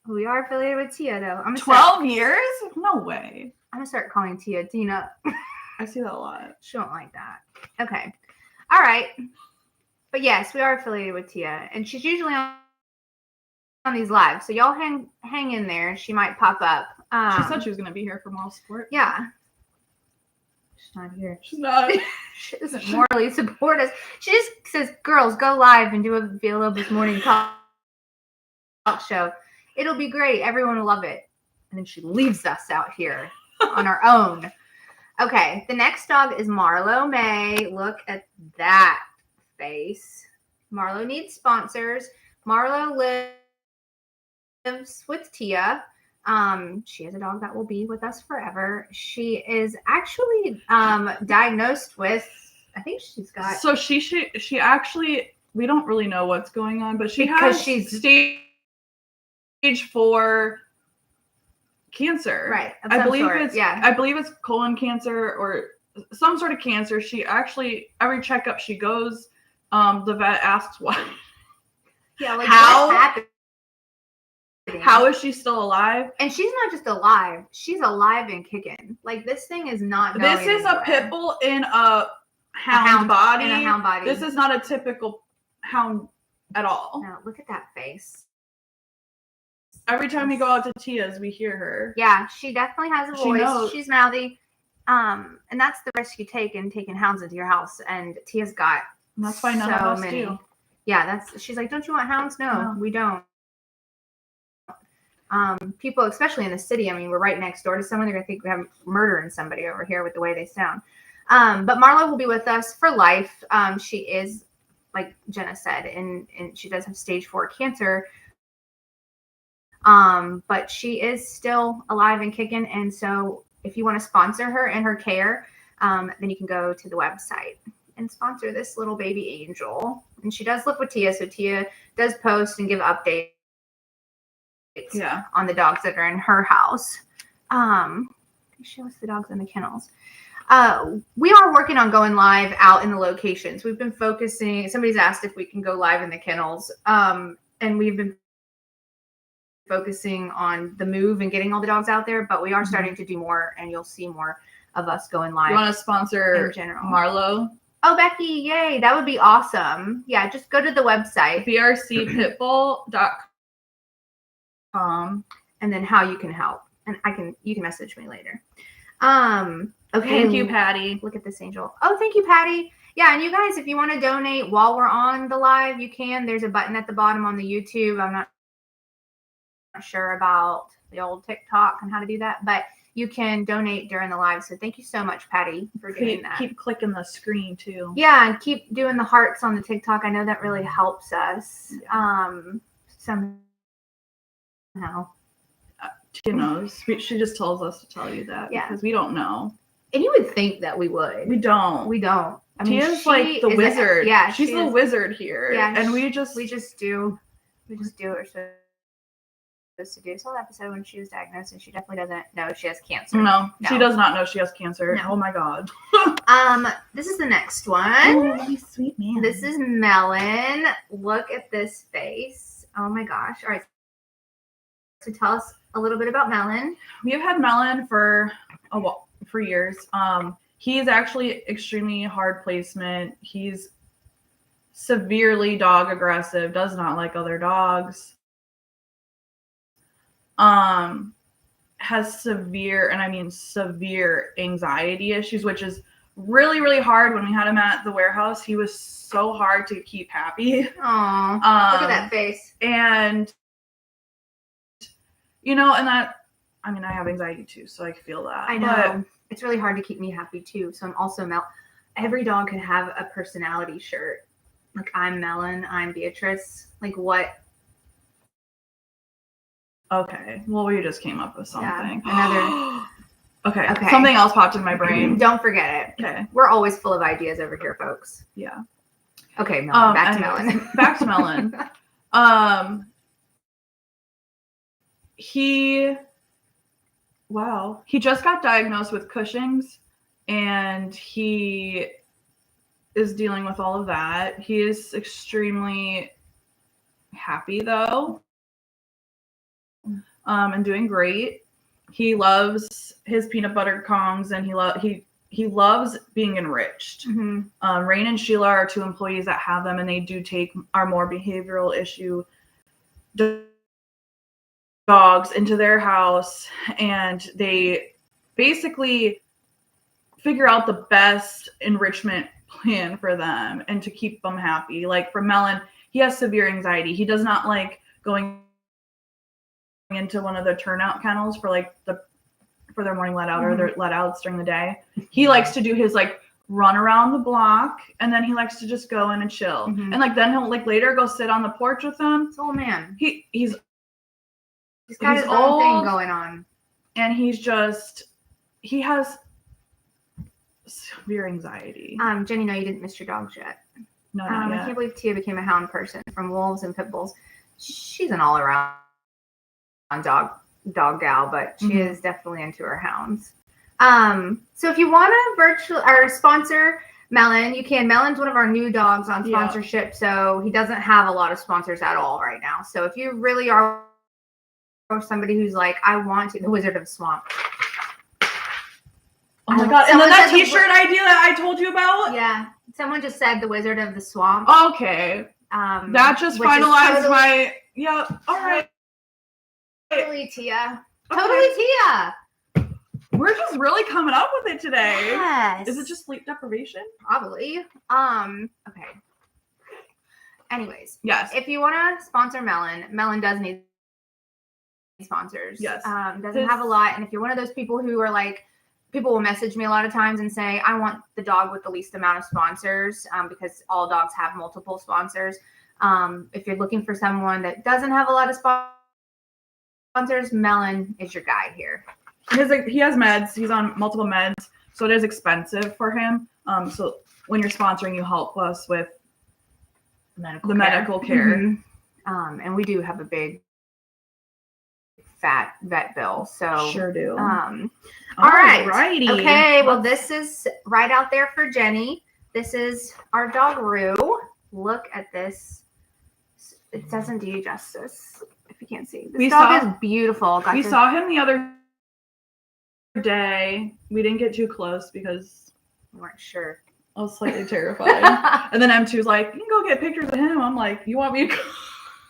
A: We are affiliated with Tia, though.
B: 12 years? No way.
A: I'm gonna start calling Tia Tina.
B: I see that a lot.
A: She won't like that. Okay. All right. But yes, we are affiliated with Tia, and she's usually on these lives. So y'all hang in there. She might pop up.
B: She said she was gonna be here for moral support.
A: Yeah. She's not here.
B: She's not.
A: She doesn't morally support us. She just says, "Girls, go live and do a Villalobos morning talk show. It'll be great. Everyone will love it." And then she leaves us out here on our own. Okay, the next dog is Marlo May. Look at that face. Marlo needs sponsors. Marlo lives with Tia. She is a dog that will be with us forever. She is actually diagnosed with, I think she's got.
B: So she actually, we don't really know what's going on, but she's stage 4 cancer.
A: Right.
B: I believe it's colon cancer or some sort of cancer. She actually, every checkup she goes, the vet asks why.
A: Yeah, like what's happening?
B: How is she still alive?
A: And she's not just alive; she's alive and kicking. Like this thing is not.
B: This is a pit bull in a hound body.
A: In a hound body.
B: This is not a typical hound at all.
A: No, look at that face.
B: Every time we go out to Tia's, we hear her.
A: Yeah, she definitely has a voice.
B: She knows.
A: She's mouthy. And that's the risk you take in taking hounds into your house. And Tia's got.
B: And that's why none of us do.
A: Yeah, she's like, don't you want hounds? No, we don't. People, especially in the city, I mean, we're right next door to someone. They're going to think we have murdering somebody over here with the way they sound. But Marlo will be with us for life. She is, like Jenna said, and she does have stage 4 cancer. But she is still alive and kicking. And so if you want to sponsor her and her care, then you can go to the website and sponsor this little baby angel. And she does live with Tia, so Tia does post and give updates on the dogs that are in her house. She lists the dogs in the kennels. We are working on going live out in the locations. We've been focusing, somebody's asked if we can go live in the kennels. And we've been focusing on the move and getting all the dogs out there, but we are starting to do more, and you'll see more of us going live.
B: You want to sponsor Marlo?
A: Oh, Becky, yay. That would be awesome. Yeah, just go to the website.
B: vrcpitbull.com.
A: And then how you can help. And you can message me later. Okay.
B: Thank you, Patty.
A: Look at this angel. Oh, thank you, Patty. Yeah, and you guys, if you want to donate while we're on the live, you can. There's a button at the bottom on the YouTube. I'm not sure about the old TikTok and how to do that, but you can donate during the live. So thank you so much, Patty, for doing that.
B: Keep clicking the screen too.
A: Yeah, and keep doing the hearts on the TikTok. I know that really helps us. Somehow.
B: She knows. She just tells us to tell you that because we don't know.
A: And you would think that we would.
B: We don't.
A: I mean,
B: Tia's like the wizard. She's the wizard here.
A: Yeah,
B: and we just
A: do it. So to do. So the episode when she was diagnosed, and she definitely doesn't know she has cancer.
B: No, she does not know she has cancer.
A: No.
B: Oh my god.
A: This is the next one.
B: Oh, sweet man.
A: This is Melon. Look at this face. Oh my gosh. All right. So tell us a little bit about Melon.
B: We've had Melon for years. He's actually extremely hard placement. He's severely dog aggressive, does not like other dogs. Has severe, and I mean severe, anxiety issues, which is really, really hard. When we had him at the warehouse, he was so hard to keep happy.
A: Aw, look at that face.
B: And, you know, and that, I mean, I have anxiety too, so I feel that.
A: I know. It's really hard to keep me happy too. So I'm also every dog can have a personality shirt. Like, I'm Melon, I'm Beatrice. Like, what?
B: Okay. Well, we just came up with something.
A: Yeah,
B: Okay.
A: Okay.
B: Something else popped in my brain.
A: Don't forget it.
B: Okay.
A: We're always full of ideas over here, folks.
B: Yeah.
A: Okay, Melon. Back to Melon.
B: Back to Melon. He just got diagnosed with Cushing's, and he is dealing with all of that. He is extremely happy though, and doing great. He loves his peanut butter Kongs, and he loves being enriched.
A: Mm-hmm.
B: Rain and Sheila are two employees that have them, and they do take our more behavioral issue dogs into their house, and they basically figure out the best enrichment plan for them and to keep them happy. Like for Melon, he has severe anxiety. He does not like going into one of the turnout kennels for their morning let out or their let outs during the day. He likes to do his like run around the block, and then he likes to just go in and chill.
A: Mm-hmm.
B: And like then he'll like later go sit on the porch with them.
A: This old man.
B: He's
A: got his own thing going on.
B: And he has severe anxiety.
A: Jenny, no, you didn't miss your dogs yet.
B: No, not yet.
A: I can't believe Tia became a hound person from wolves and pit bulls. She's an all-around dog gal, but she is definitely into her hounds. So if you want to sponsor Melon, you can. Melon's one of our new dogs on sponsorship, so he doesn't have a lot of sponsors at all right now. So if you really are somebody who's like, I want to, the Wizard of the Swamp.
B: Oh my god! And then that T-shirt idea that I told you about.
A: Yeah, someone just said the Wizard of the Swamp.
B: Okay. That just finalized my. Yeah. All right.
A: Totally Tia.
B: Okay.
A: Totally Tia.
B: We're just really coming up with it today.
A: Yes.
B: Is it just sleep deprivation?
A: Probably. Okay. Anyways.
B: Yes.
A: If you want to sponsor Melon does need sponsors.
B: Yes.
A: Doesn't have a lot. And if you're one of those people who are like, people will message me a lot of times and say, I want the dog with the least amount of sponsors, because all dogs have multiple sponsors. If you're looking for someone that doesn't have a lot of sponsors, Melon is your guy here.
B: He has meds. He's on multiple meds, so it is expensive for him. So when you're sponsoring, you help us with medical care.
A: Mm-hmm. And we do have a big fat vet bill. So
B: sure do.
A: All right.
B: Righty.
A: Okay. Well, this is right out there for Jenny. This is our dog Rue. Look at this. It doesn't do you justice if you can't see. This dog is beautiful.
B: We saw him the other day. We didn't get too close because
A: we weren't sure.
B: I was slightly terrified. And then M2 was like, you can go get pictures of him. I'm like, you want me to go?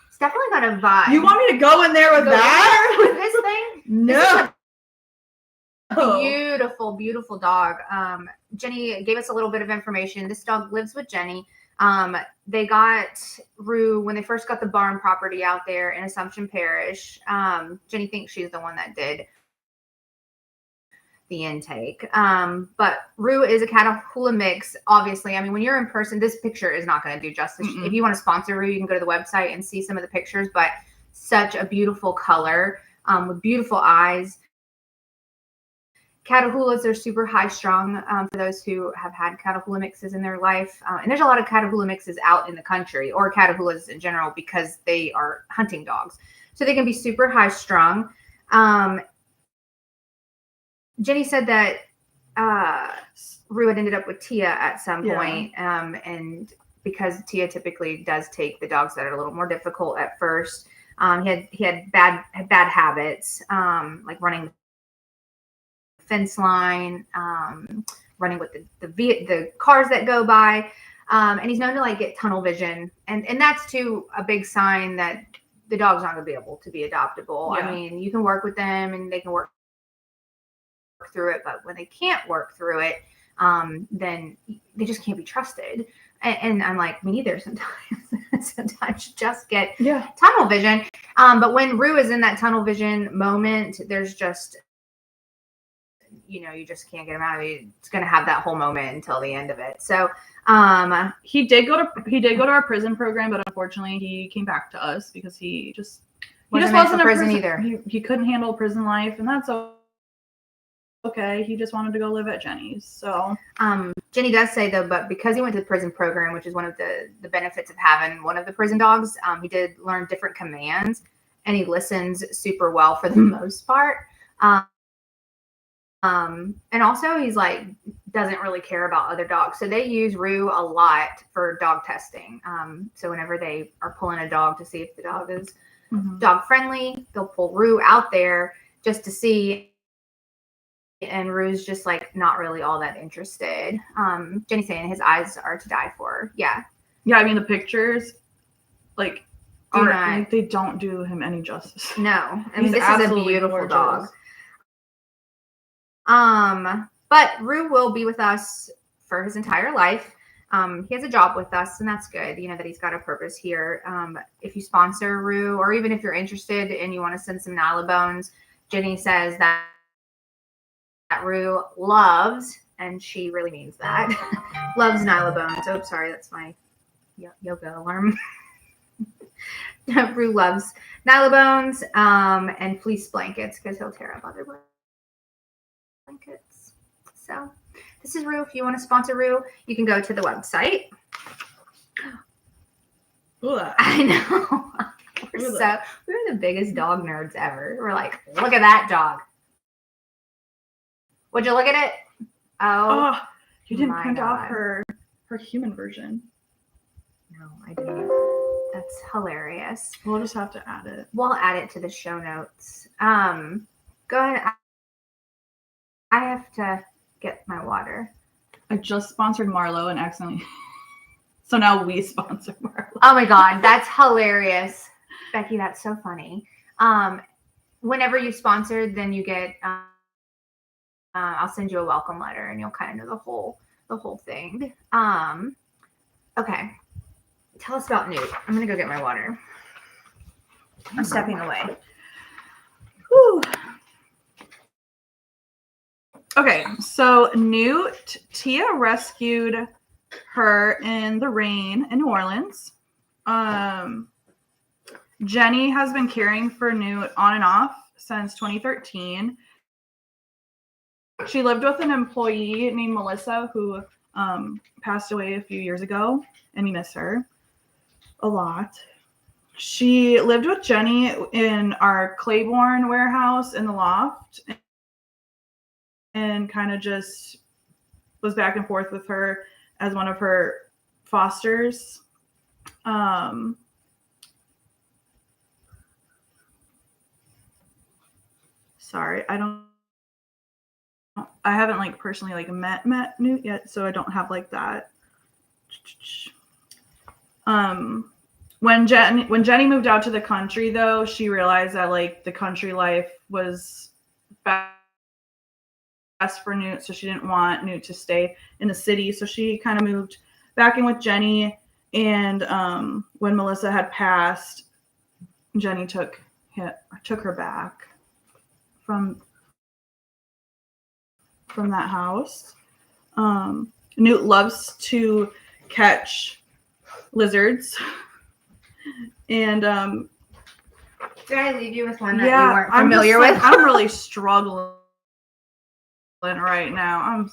A: It's definitely got a vibe.
B: You want me to go in there with that?
A: With this thing?
B: No.
A: Beautiful, beautiful dog. Jenny gave us a little bit of information. This dog lives with Jenny. They got Rue when they first got the barn property out there in Assumption Parish. Jenny thinks she's the one that did the intake. But Rue is a Catahoula mix, obviously. I mean, when you're in person, this picture is not going to do justice. Mm-mm. If you want to sponsor Rue, you can go to the website and see some of the pictures, but such a beautiful color, with beautiful eyes. Catahoulas are super high strung, for those who have had Catahoula mixes in their life. And there's a lot of Catahoula mixes out in the country, or Catahoulas in general, because they are hunting dogs. so they can be super high strung. Jenny said that Rue had ended up with Tia at some point, and because Tia typically does take the dogs that are a little more difficult at first. He had bad habits, like running the fence line, running with the cars that go by, and he's known to like get tunnel vision, and that's too a big sign that the dog's not going to be able to be adoptable. I mean, you can work with them and they can work through it, but when they can't work through it, then they just can't be trusted. And I'm like, me neither sometimes. Sometimes you just get tunnel vision. But when Rue is in that tunnel vision moment, there's just, you just can't get him out of it. It's going to have that whole moment until the end of it. So
B: he did go to our prison program, but unfortunately he came back to us because he just wasn't in prison either. He couldn't handle prison life, and that's okay. He just wanted to go live at Jenny's. So
A: Jenny does say though, but because he went to the prison program, which is one of the benefits of having one of the prison dogs, he did learn different commands, and he listens super well for the most part. And also he's like doesn't really care about other dogs. So they use Rue a lot for dog testing. So whenever they are pulling a dog to see if the dog is dog friendly, they'll pull Rue out there just to see. And Rue's just like not really all that interested. Jenny's saying his eyes are to die for. Yeah.
B: I mean the pictures, like, they don't do him any justice.
A: No, I mean this is a beautiful dog. But Rue will be with us for his entire life. He has a job with us, and that's good. That he's got a purpose here. If you sponsor Rue, or even if you're interested and you want to send some Nylabones, Jenny says that Rue loves, and she really means that, loves Nylabones. Oh, sorry, that's my yoga alarm. Rue loves Nylabones and fleece blankets because he'll tear up other blankets. So this is Rue. If you want to sponsor Rue, you can go to the website.
B: Ooh.
A: I know. We're the biggest dog nerds ever. We're like, look at that dog. Would you look at it? Oh,
B: you didn't print off her human version.
A: No, I didn't. That's hilarious.
B: We'll just have to add it.
A: We'll add it to the show notes. Go ahead. I have to get my water.
B: I just sponsored Marlo and accidentally. So now we sponsor Marlo.
A: Oh my God, that's hilarious. Becky, that's so funny. Whenever you sponsored, then you get, I'll send you a welcome letter and you'll kind of know the whole thing. Okay. Tell us about Newt. I'm going to go get my water. I'm stepping away.
B: Whew. Okay, so Newt, Tia rescued her in the rain in New Orleans. Jenny has been caring for Newt on and off since 2013. She lived with an employee named Melissa who passed away a few years ago, and we miss her a lot. She lived with Jenny in our Claiborne warehouse in the loft and kind of just was back and forth with her as one of her fosters. Sorry, I haven't like personally like met Newt yet, so I don't have like that. When Jenny moved out to the country though, she realized that like the country life was best for Newt, so she didn't want Newt to stay in the city, so she kind of moved back in with Jenny. And when Melissa had passed, Jenny took her back from that house. Newt loves to catch lizards. And
A: did I leave you with one that you weren't familiar with?
B: I'm really struggling right now.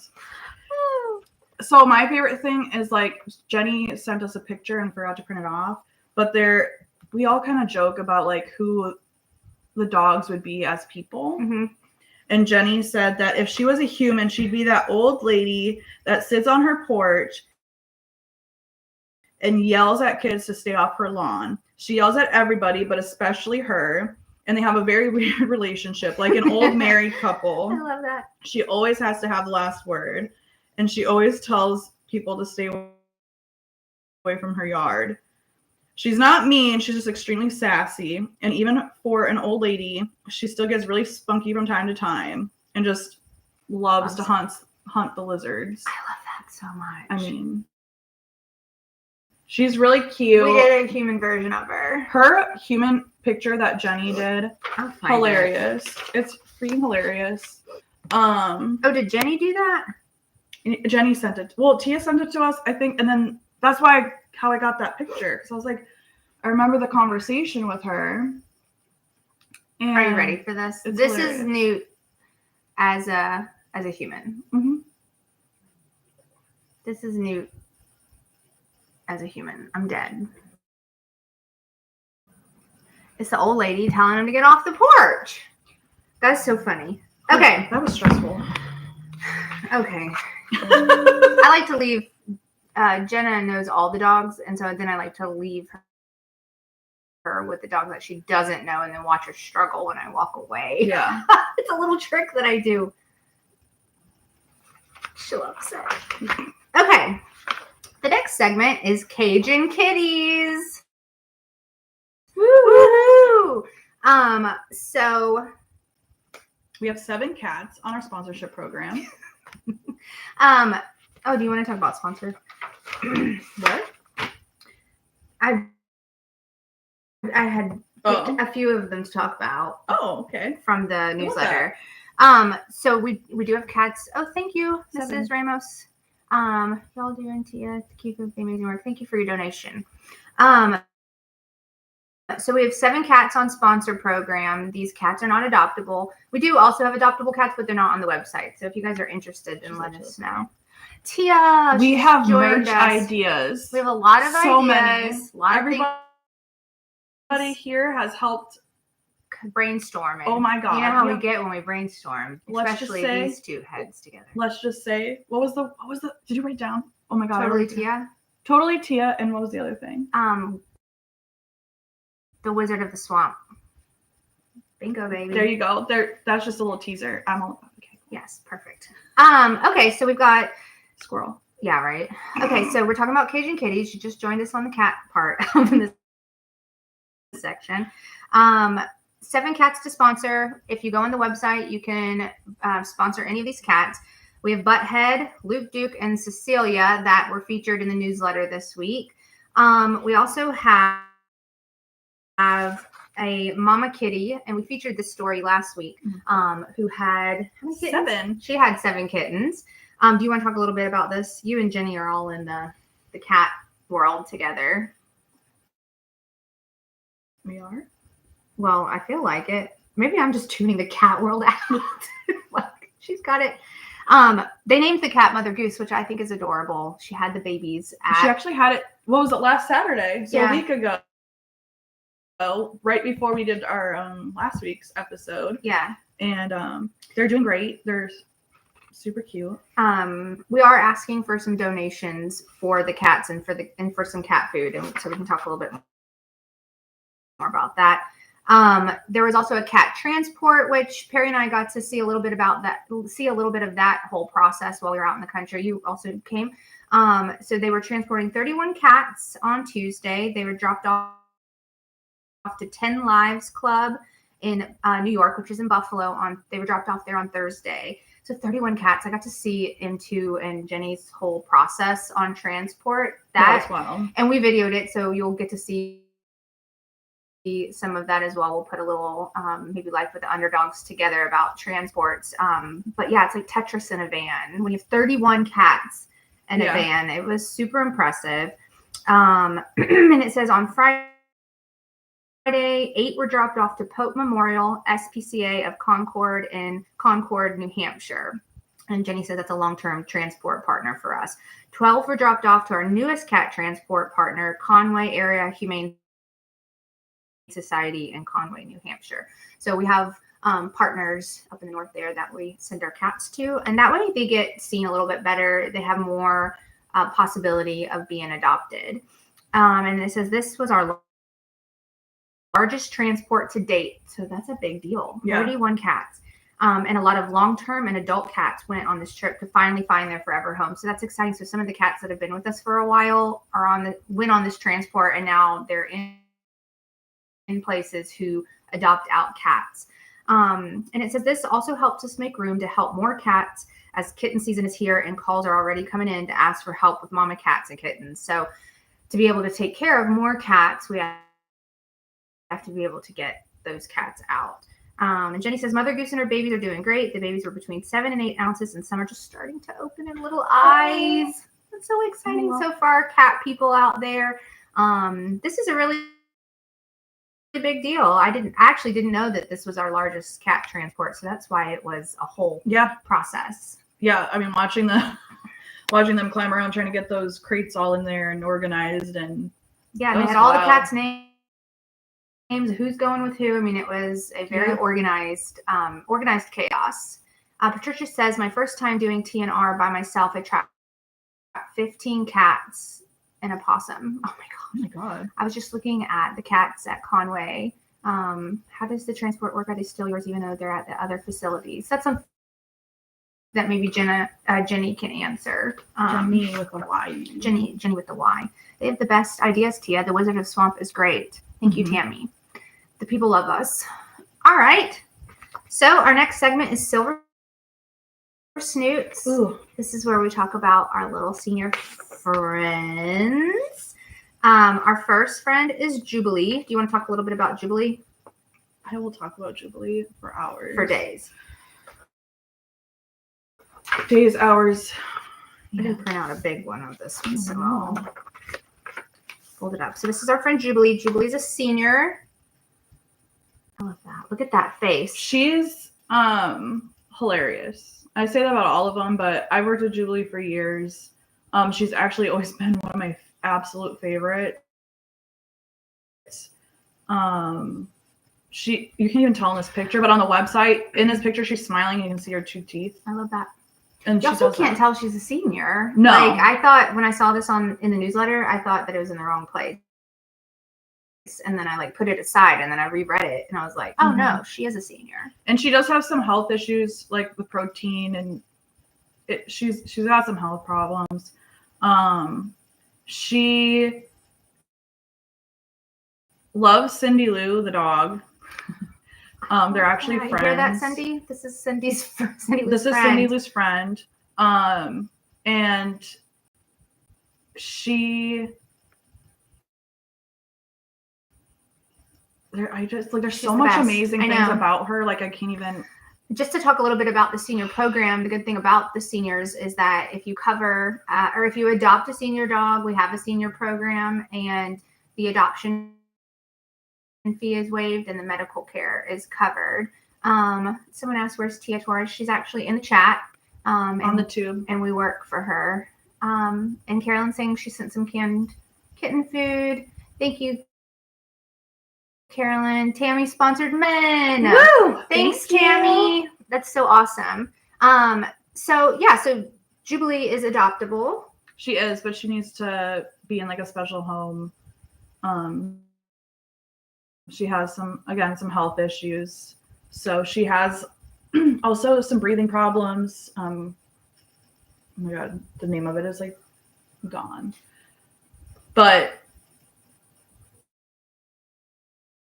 B: So my favorite thing is like Jenny sent us a picture and forgot to print it off, but we all kind of joke about like who the dogs would be as people.
A: Mm-hmm.
B: And Jenny said that if she was a human, she'd be that old lady that sits on her porch and yells at kids to stay off her lawn. She yells at everybody, but especially her. And they have a very weird relationship, like an old married couple.
A: I love that.
B: She always has to have the last word. And she always tells people to stay away from her yard. She's not mean. She's just extremely sassy. And even for an old lady, she still gets really spunky from time to time and just loves to hunt the lizards.
A: I love that so much.
B: I mean, she's really cute.
A: We did a human version of her.
B: Her human picture that Jenny did, hilarious. It's freaking hilarious.
A: Oh, did Jenny do that?
B: Jenny sent it. Well, Tia sent it to us, I think, and then that's how I got that picture. Because I was like, I remember the conversation with her. And
A: are you ready for this? This hilarious. Is Newt as a human.
B: Mm-hmm.
A: This is Newt as a human. I'm dead. It's the old lady telling him to get off the porch. That's so funny. Okay.
B: That was stressful.
A: Okay. I like to leave. Jenna knows all the dogs, and so then I like to leave her with the dog that she doesn't know and then watch her struggle when I walk away.
B: Yeah.
A: It's a little trick that I do. She'll upset. Okay. The next segment is Cajun kitties. Woo-hoo! So
B: we have 7 cats on our sponsorship program.
A: Oh, do you want to talk about sponsors?
B: What?
A: I had picked a few of them to talk about.
B: Oh, okay.
A: From the newsletter. So we do have cats. Oh, thank you, 7. Mrs. Ramos. Y'all doing Tia to keep up the amazing work. Thank you for your donation. So we have 7 cats on sponsor program. These cats are not adoptable. We do also have adoptable cats, but they're not on the website. So if you guys are interested, then let us know. Tia,
B: we have merch ideas.
A: We have a lot of
B: so
A: ideas.
B: Many. Everybody here has helped
A: brainstorming.
B: Oh my god!
A: You know how we get when we brainstorm, especially these 2 heads together.
B: Let's just say, what was the? Did you write down? Oh my god!
A: Totally Tia.
B: Totally Tia, and what was the other thing?
A: The Wizard of the Swamp. Bingo, baby.
B: There you go. That's just a little teaser. I'm all okay.
A: Yes, perfect. Okay, so we've got
B: squirrel.
A: Yeah, right. Okay, so we're talking about Cajun kitties. You just joined us on the cat part of this section. 7 cats to sponsor. If you go on the website, you can sponsor any of these cats. We have Butthead, Luke Duke, and Cecilia that were featured in the newsletter this week. We also have a mama kitty, and we featured this story last week, who had how many kittens?
B: 7.
A: She had 7 kittens. Do you want to talk a little bit about this? You and Jenny are all in the cat world together.
B: We are?
A: Well, I feel like it. Maybe I'm just tuning the cat world out. Like, she's got it. They named the cat Mother Goose, which I think is adorable. She had the babies
B: She actually had it, what was it, last Saturday? So
A: yeah.
B: A week ago. Right before we did our last week's episode.
A: Yeah.
B: And they're doing great. They're super cute.
A: We are asking for some donations for the cats and for some cat food, and so we can talk a little bit more about that. There was also a cat transport, which Perry and I got to see a little bit of that whole process while we were out in the country. You also came. So they were transporting 31 cats on Tuesday. They were dropped off to 10 Lives Club in New York, which is in Buffalo. They were dropped off there on Thursday. So 31 cats. I got to see into and Jenny's whole process on transport.
B: That was wild.
A: And we videoed it, so you'll get to see some of that as well. We'll put a little maybe Life with the Underdogs together about transports. But yeah, it's like Tetris in a van. When you have 31 cats in a van, it was super impressive. And it says on Friday, 8 were dropped off to Pope Memorial SPCA of Concord in Concord, New Hampshire. And Jenny said that's a long-term transport partner for us. 12 were dropped off to our newest cat transport partner, Conway Area Humane Society in Conway, New Hampshire. So we have partners up in the north there that we send our cats to, and that way they get seen a little bit better. They have more possibility of being adopted. And it says this was our largest transport to date. So that's a big deal.
B: Yeah.
A: 31 cats. And a lot of long-term and adult cats went on this trip to finally find their forever home. So that's exciting. So some of the cats that have been with us for a while went on this transport, and now they're in places who adopt out cats. And it says this also helps us make room to help more cats as kitten season is here and calls are already coming in to ask for help with mama cats and kittens. So to be able to take care of more cats, we have to be able to get those cats out. And Jenny says, Mother Goose and her babies are doing great. The babies were between 7 and 8 ounces, and some are just starting to open in little eyes. That's so exciting so far, cat people out there. This is a really big deal. I actually didn't know that this was our largest cat transport, so that's why it was a whole process.
B: Yeah, I mean, watching them climb around trying to get those crates all in there and organized, and
A: they had all the cats' names, who's going with who. I mean, it was a very organized chaos. Patricia says, my first time doing TNR by myself, I trapped 15 cats and a possum. Oh my god. I was just looking at the cats at Conway. How does the transport work? Are they still yours even though they're at the other facilities? That's something that maybe Jenny can answer.
B: Jenny with a Y.
A: Jenny with the Y. They have the best ideas, Tia. The Wizard of Swamp is great. Thank you, Tammy. The people love us. All right. So our next segment is Silver Snoots.
B: Ooh.
A: This is where we talk about our little senior friends. Our first friend is Jubilee. Do you want to talk a little bit about Jubilee?
B: I will talk about Jubilee for hours.
A: For days.
B: Days, hours.
A: I didn't print out a big one of this one, so I'll fold it up. So this is our friend Jubilee. Jubilee's a senior. I love that. Look at that face.
B: She's hilarious. I say that about all of them, but I've worked with Jubilee for years. She's actually always been one of my absolute favorites. You can't even tell in this picture, but on the website, in this picture, she's smiling. You can see her 2 teeth.
A: I love that.
B: And
A: you also can't tell she's a senior.
B: No.
A: Like, I thought when I saw this in the newsletter, I thought that it was in the wrong place. And then I put it aside, and then I reread it, and I was like, oh no, she is a senior. And
B: she does have some health issues, like with protein, and she's got some health problems. She loves Cindy Lou, the dog. They're actually friends.
A: You hear that, Cindy? This is Cindy's friend.
B: Cindy Lou's friend. And she... there's so much amazing things about her. Like, I can't even...
A: Just to talk a little bit about the senior program, the good thing about the seniors is that if you cover or if you adopt a senior dog, we have a senior program, and the adoption fee is waived and the medical care is covered. Someone asked, where's Tia Torres? She's actually in the chat.
B: On the tube.
A: And we work for her. And Carolyn saying she sent some canned kitten food. Thank you, Carolyn. Tammy sponsored men.
B: Woo!
A: Thanks, Tammy. That's so awesome. So Jubilee is adoptable.
B: She is, but she needs to be in like a special home. She has some health issues. So she has also some breathing problems. Oh my God, the name of it is like gone. But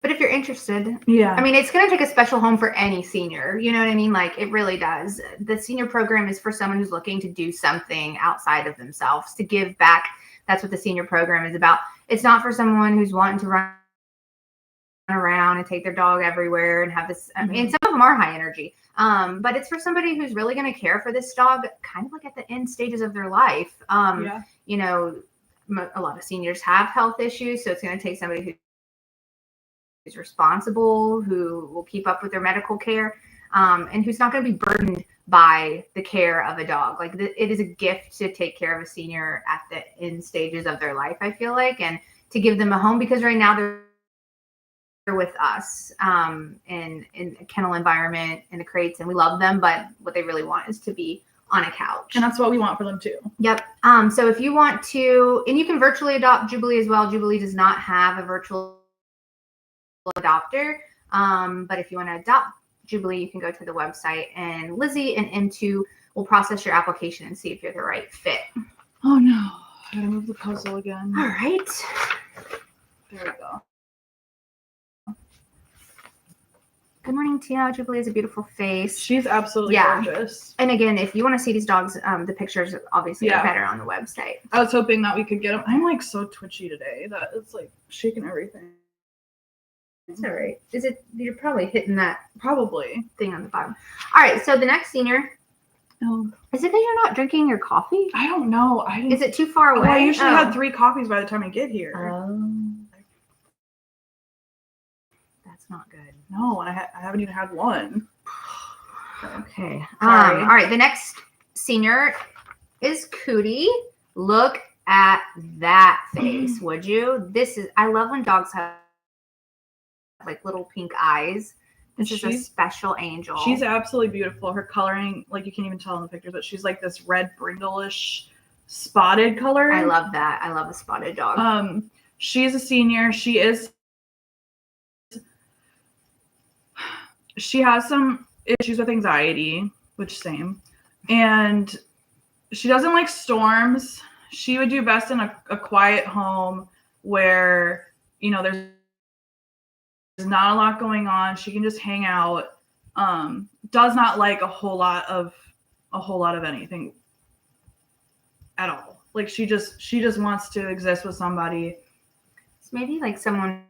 A: if you're interested,
B: yeah.
A: I mean, it's going to take a special home for any senior. You know what I mean? Like, it really does. The senior program is for someone who's looking to do something outside of themselves, to give back. That's what the senior program is about. It's not for someone who's wanting to run around and take their dog everywhere and have this. I mean, some of them are high energy. But it's for somebody who's really going to care for this dog, kind of like at the end stages of their life. You know, a lot of seniors have health issues, so it's going to take somebody who's responsible, who will keep up with their medical care, and who's not going to be burdened by the care of a dog. Like, it is a gift to take care of a senior at the end stages of their life, I feel like, and to give them a home, because right now with us in a kennel environment in the crates, and we love them, but what they really want is to be on a couch.
B: And that's what we want for them too.
A: Yep. So if you want to, and you can virtually adopt Jubilee as well. Jubilee does not have a virtual adopter. But if you want to adopt Jubilee, you can go to the website, and Lizzie and M2 will process your application and see if you're the right fit.
B: Oh no. I gotta move the puzzle again.
A: All right.
B: There we go.
A: Good morning, Tina. Jubilee has a beautiful face.
B: She's absolutely gorgeous.
A: And again, if you want to see these dogs, the pictures obviously are better on the website.
B: I was hoping that we could get them. I'm like so twitchy today that it's like shaking everything.
A: It's all right. Is it? You're probably hitting that
B: Probably
A: thing on the bottom. All right. So the next senior.
B: Oh.
A: Is it because you're not drinking your coffee?
B: I don't know.
A: Is it too far away?
B: Well, I usually had 3 coffees by the time I get here.
A: That's not good.
B: No, and I haven't even had one.
A: Okay.
B: Sorry.
A: All right. The next senior is Cootie. Look at that face, would you? I love when dogs have like little pink eyes. This is a special angel.
B: She's absolutely beautiful. Her coloring, like you can't even tell in the pictures, but she's like this red brindle-ish spotted color.
A: I love that. I love a spotted dog.
B: She's a senior. She has some issues with anxiety, which same. And she doesn't like storms. She would do best in a quiet home where, you know, there's not a lot going on. She can just hang out. Does not like a whole lot of anything at all. Like she just wants to exist with somebody.
A: So maybe like someone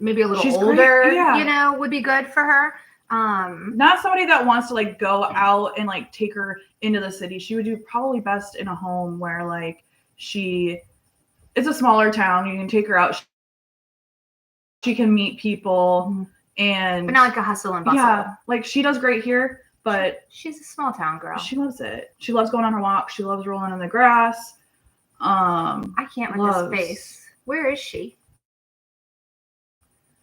A: maybe a little older, you know, would be good for her.
B: Not somebody that wants to like go out and like take her into the city. She would do probably best in a home where like it's a smaller town. You can take her out. She can meet people and
A: but not like a hustle and bustle.
B: Yeah, like she does great here, but
A: she's a small town girl.
B: She loves it. She loves going on her walk. She loves rolling in the grass.
A: I can't with this face. Where is she?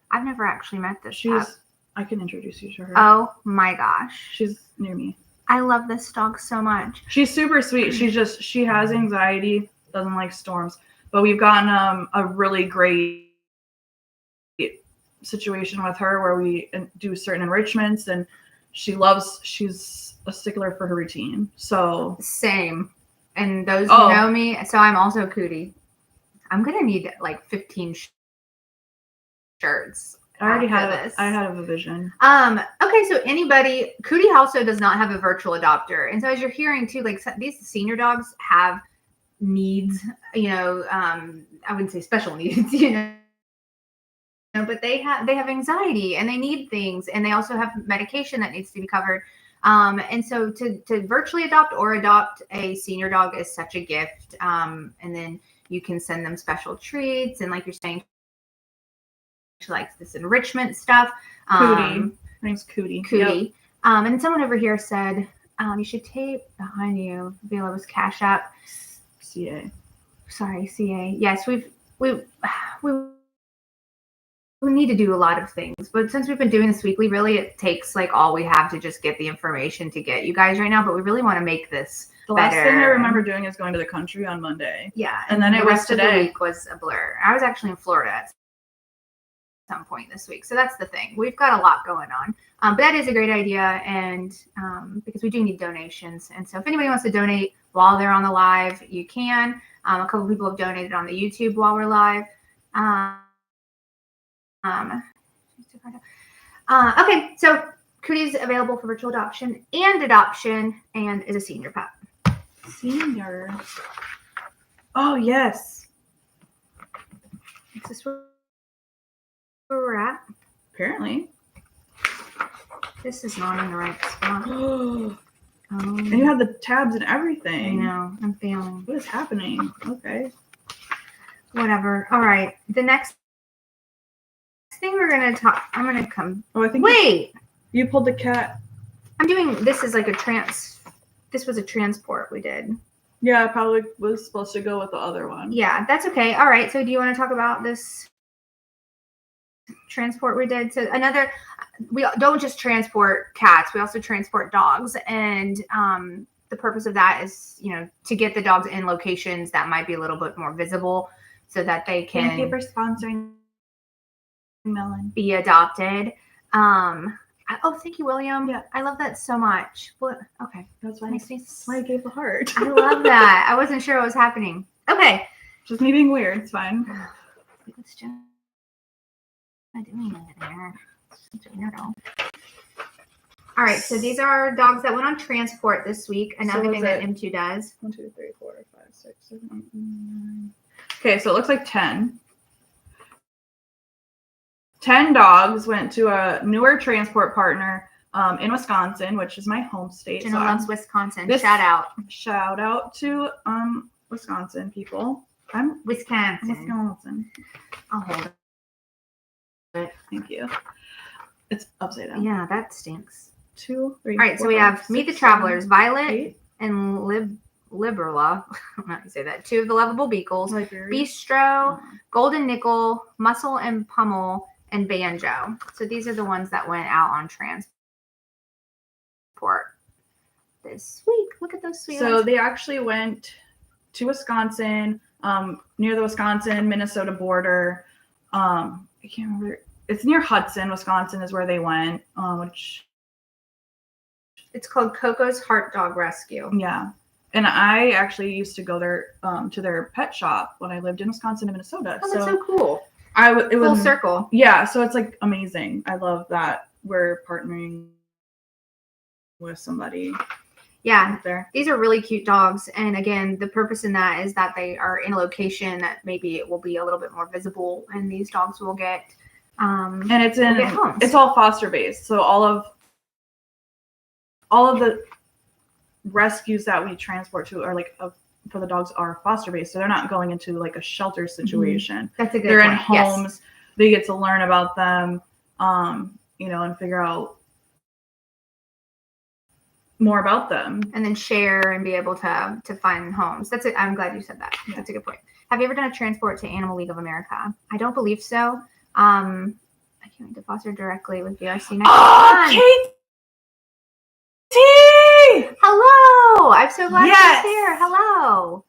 A: I've never actually met this.
B: I can introduce you to her.
A: Oh my gosh.
B: She's near me.
A: I love this dog so much.
B: She's super sweet. She has anxiety, doesn't like storms, but we've gotten a really great situation with her where we do certain enrichments, and she's a stickler for her routine. So
A: same. And those who know me, so I'm also Cootie. I'm gonna need like 15 shirts.
B: I already have this. I have a vision.
A: Okay, so Cootie also does not have a virtual adopter, and so as you're hearing too, like these senior dogs have needs. You know, I wouldn't say special needs. You know. But they have anxiety and they need things, and they also have medication that needs to be covered. And so to virtually adopt or adopt a senior dog is such a gift. And then you can send them special treats, and like you're saying, she likes this enrichment stuff.
B: Cootie. Her name's Cootie.
A: Cootie. Yep. And someone over here said you should tape behind you Villalobos Cash App.
B: CA.
A: Sorry, CA. Yes, we need to do a lot of things, but since we've been doing this weekly, really it takes like all we have to just get the information to get you guys right now, but we really want to make this
B: the
A: better.
B: Last thing I remember doing is going to the country on Monday.
A: Yeah.
B: And then the rest of the
A: week was a blur. I was actually in Florida at some point this week. So that's the thing. We've got a lot going on. But that is a great idea. And because we do need donations. And so if anybody wants to donate while they're on the live, you can. A couple of people have donated on the YouTube while we're live. Okay, so Cootie's available for virtual adoption and is a senior pup.
B: Senior. Oh, yes.
A: Is this where we're at?
B: Apparently.
A: This is not in the right spot.
B: And you have the tabs and everything.
A: I know. I'm failing.
B: What is happening? Okay.
A: Whatever. All right. The next thing we're going to talk. I'm going to come.
B: Oh, I think.
A: Wait.
B: You pulled the cat.
A: I'm doing. This is like this was a transport we did.
B: Yeah, I probably was supposed to go with the other one.
A: Yeah, that's okay. All right. So do you want to talk about this transport we did. So we don't just transport cats, we also transport dogs. And the purpose of that is, to get the dogs in locations that might be a little bit more visible so that they can
B: Thank you for sponsoring Melon.
A: Be adopted. Thank you, William.
B: Yeah.
A: I love that so much. Well, okay.
B: That's why
A: Makes me
B: I gave the heart.
A: I love that. I wasn't sure what was happening. Okay.
B: Just me being weird. It's fine.
A: What's Jenna doing over there? Such a weirdo. All right, so these are dogs that went on transport this week. Another thing that M2 does.
B: 1, 2, 3, 4, 5, 6, 7, 8, 9. Okay, so it looks like 10. 10 dogs went to a newer transport partner in Wisconsin, which is my home state.
A: Jenna loves Wisconsin.
B: Shout
A: Shout
B: out to Wisconsin people. I'm
A: Wisconsin. I'll hold it.
B: Thank you. It's upside down.
A: Yeah, that stinks.
B: 2, 3.
A: All right,
B: 4,
A: so we have
B: 5,
A: Meet
B: 6,
A: the Travelers,
B: 7,
A: Violet
B: 8.
A: and Liberla. I don't know how to say that. 2 of the lovable beagles.
B: Liberia.
A: Bistro, Golden Nickel, Muscle and Pummel, and Banjo. So these are the ones that went out on transport this week. Look at those sweet
B: So
A: ones.
B: they actually went to Wisconsin, near the Wisconsin-Minnesota border. I can't remember. It's near Hudson, Wisconsin is where they went, which...
A: It's called Coco's Heart Dog Rescue.
B: Yeah. And I actually used to go there to their pet shop when I lived in Wisconsin and Minnesota.
A: Oh, that's so cool.
B: It was
A: full circle.
B: Yeah, so it's like amazing. I love that we're partnering with somebody.
A: Yeah,
B: there.
A: These are really cute dogs. And again, the purpose in that is that they are in a location that maybe it will be a little bit more visible, and these dogs will get
B: and it's
A: homes.
B: It's all foster based. So all of the rescues that we transport to are for the dogs are foster based. So they're not going into like a shelter situation.
A: That's a good
B: They're
A: point.
B: in homes.
A: Yes.
B: They get to learn about them, and figure out more about them,
A: and then share and be able to find homes. That's it. I'm glad you said that. Yeah. That's a good point. Have you ever done a transport to Animal League of America? I don't believe so. I can't wait to foster directly with VRC next time.
B: Katie!
A: Hello! I'm so glad
B: Yes!
A: you're here. Hello.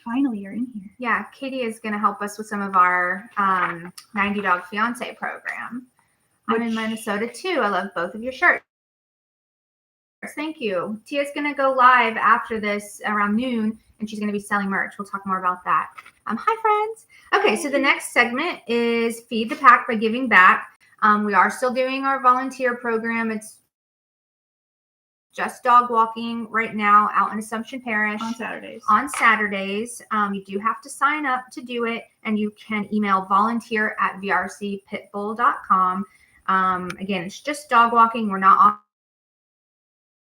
B: Finally, you're in here.
A: Yeah, Katie is going to help us with some of our 90 Dog Fiance program. I'm in Minnesota too. I love both of your shirts. Thank you. Tia's going to go live after this around noon, and she's going to be selling merch. We'll talk more about that. Hi, friends. Okay, so the next segment is Feed the Pack by Giving Back. We are still doing our volunteer program. It's just dog walking right now out in Assumption Parish.
B: On Saturdays.
A: You do have to sign up to do it, and you can email volunteer@vrcpitbull.com. Again, it's just dog walking. We're not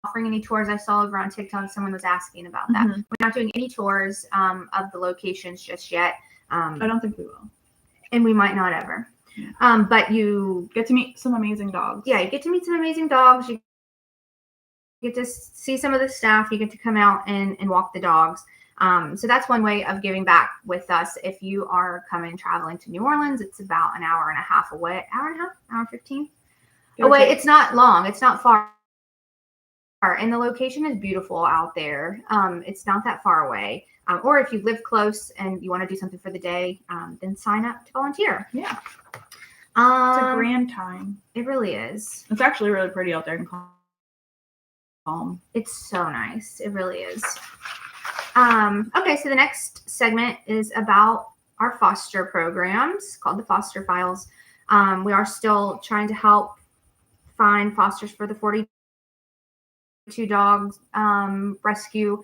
A: offering any tours. I saw over on TikTok someone was asking about that.
B: Mm-hmm.
A: We're not doing any tours of the locations just yet.
B: I don't think we will.
A: And we might not ever.
B: Yeah.
A: But you
B: get to meet some amazing dogs.
A: Yeah, you get to meet some amazing dogs. You get to see some of the staff. You get to come out and walk the dogs. So that's one way of giving back with us. If you are traveling to New Orleans, it's about an hour and a half away. Hour 15 away. It's not long. It's not far. And the location is beautiful out there. It's not that far away. Or if you live close and you want to do something for the day, then sign up to volunteer.
B: Yeah. It's a grand time.
A: It really is.
B: It's actually really pretty out there and calm. It's
A: so nice. It really is. Okay, so the next segment is about our foster programs called the Foster Files. We are still trying to help find fosters for the 42 dogs rescue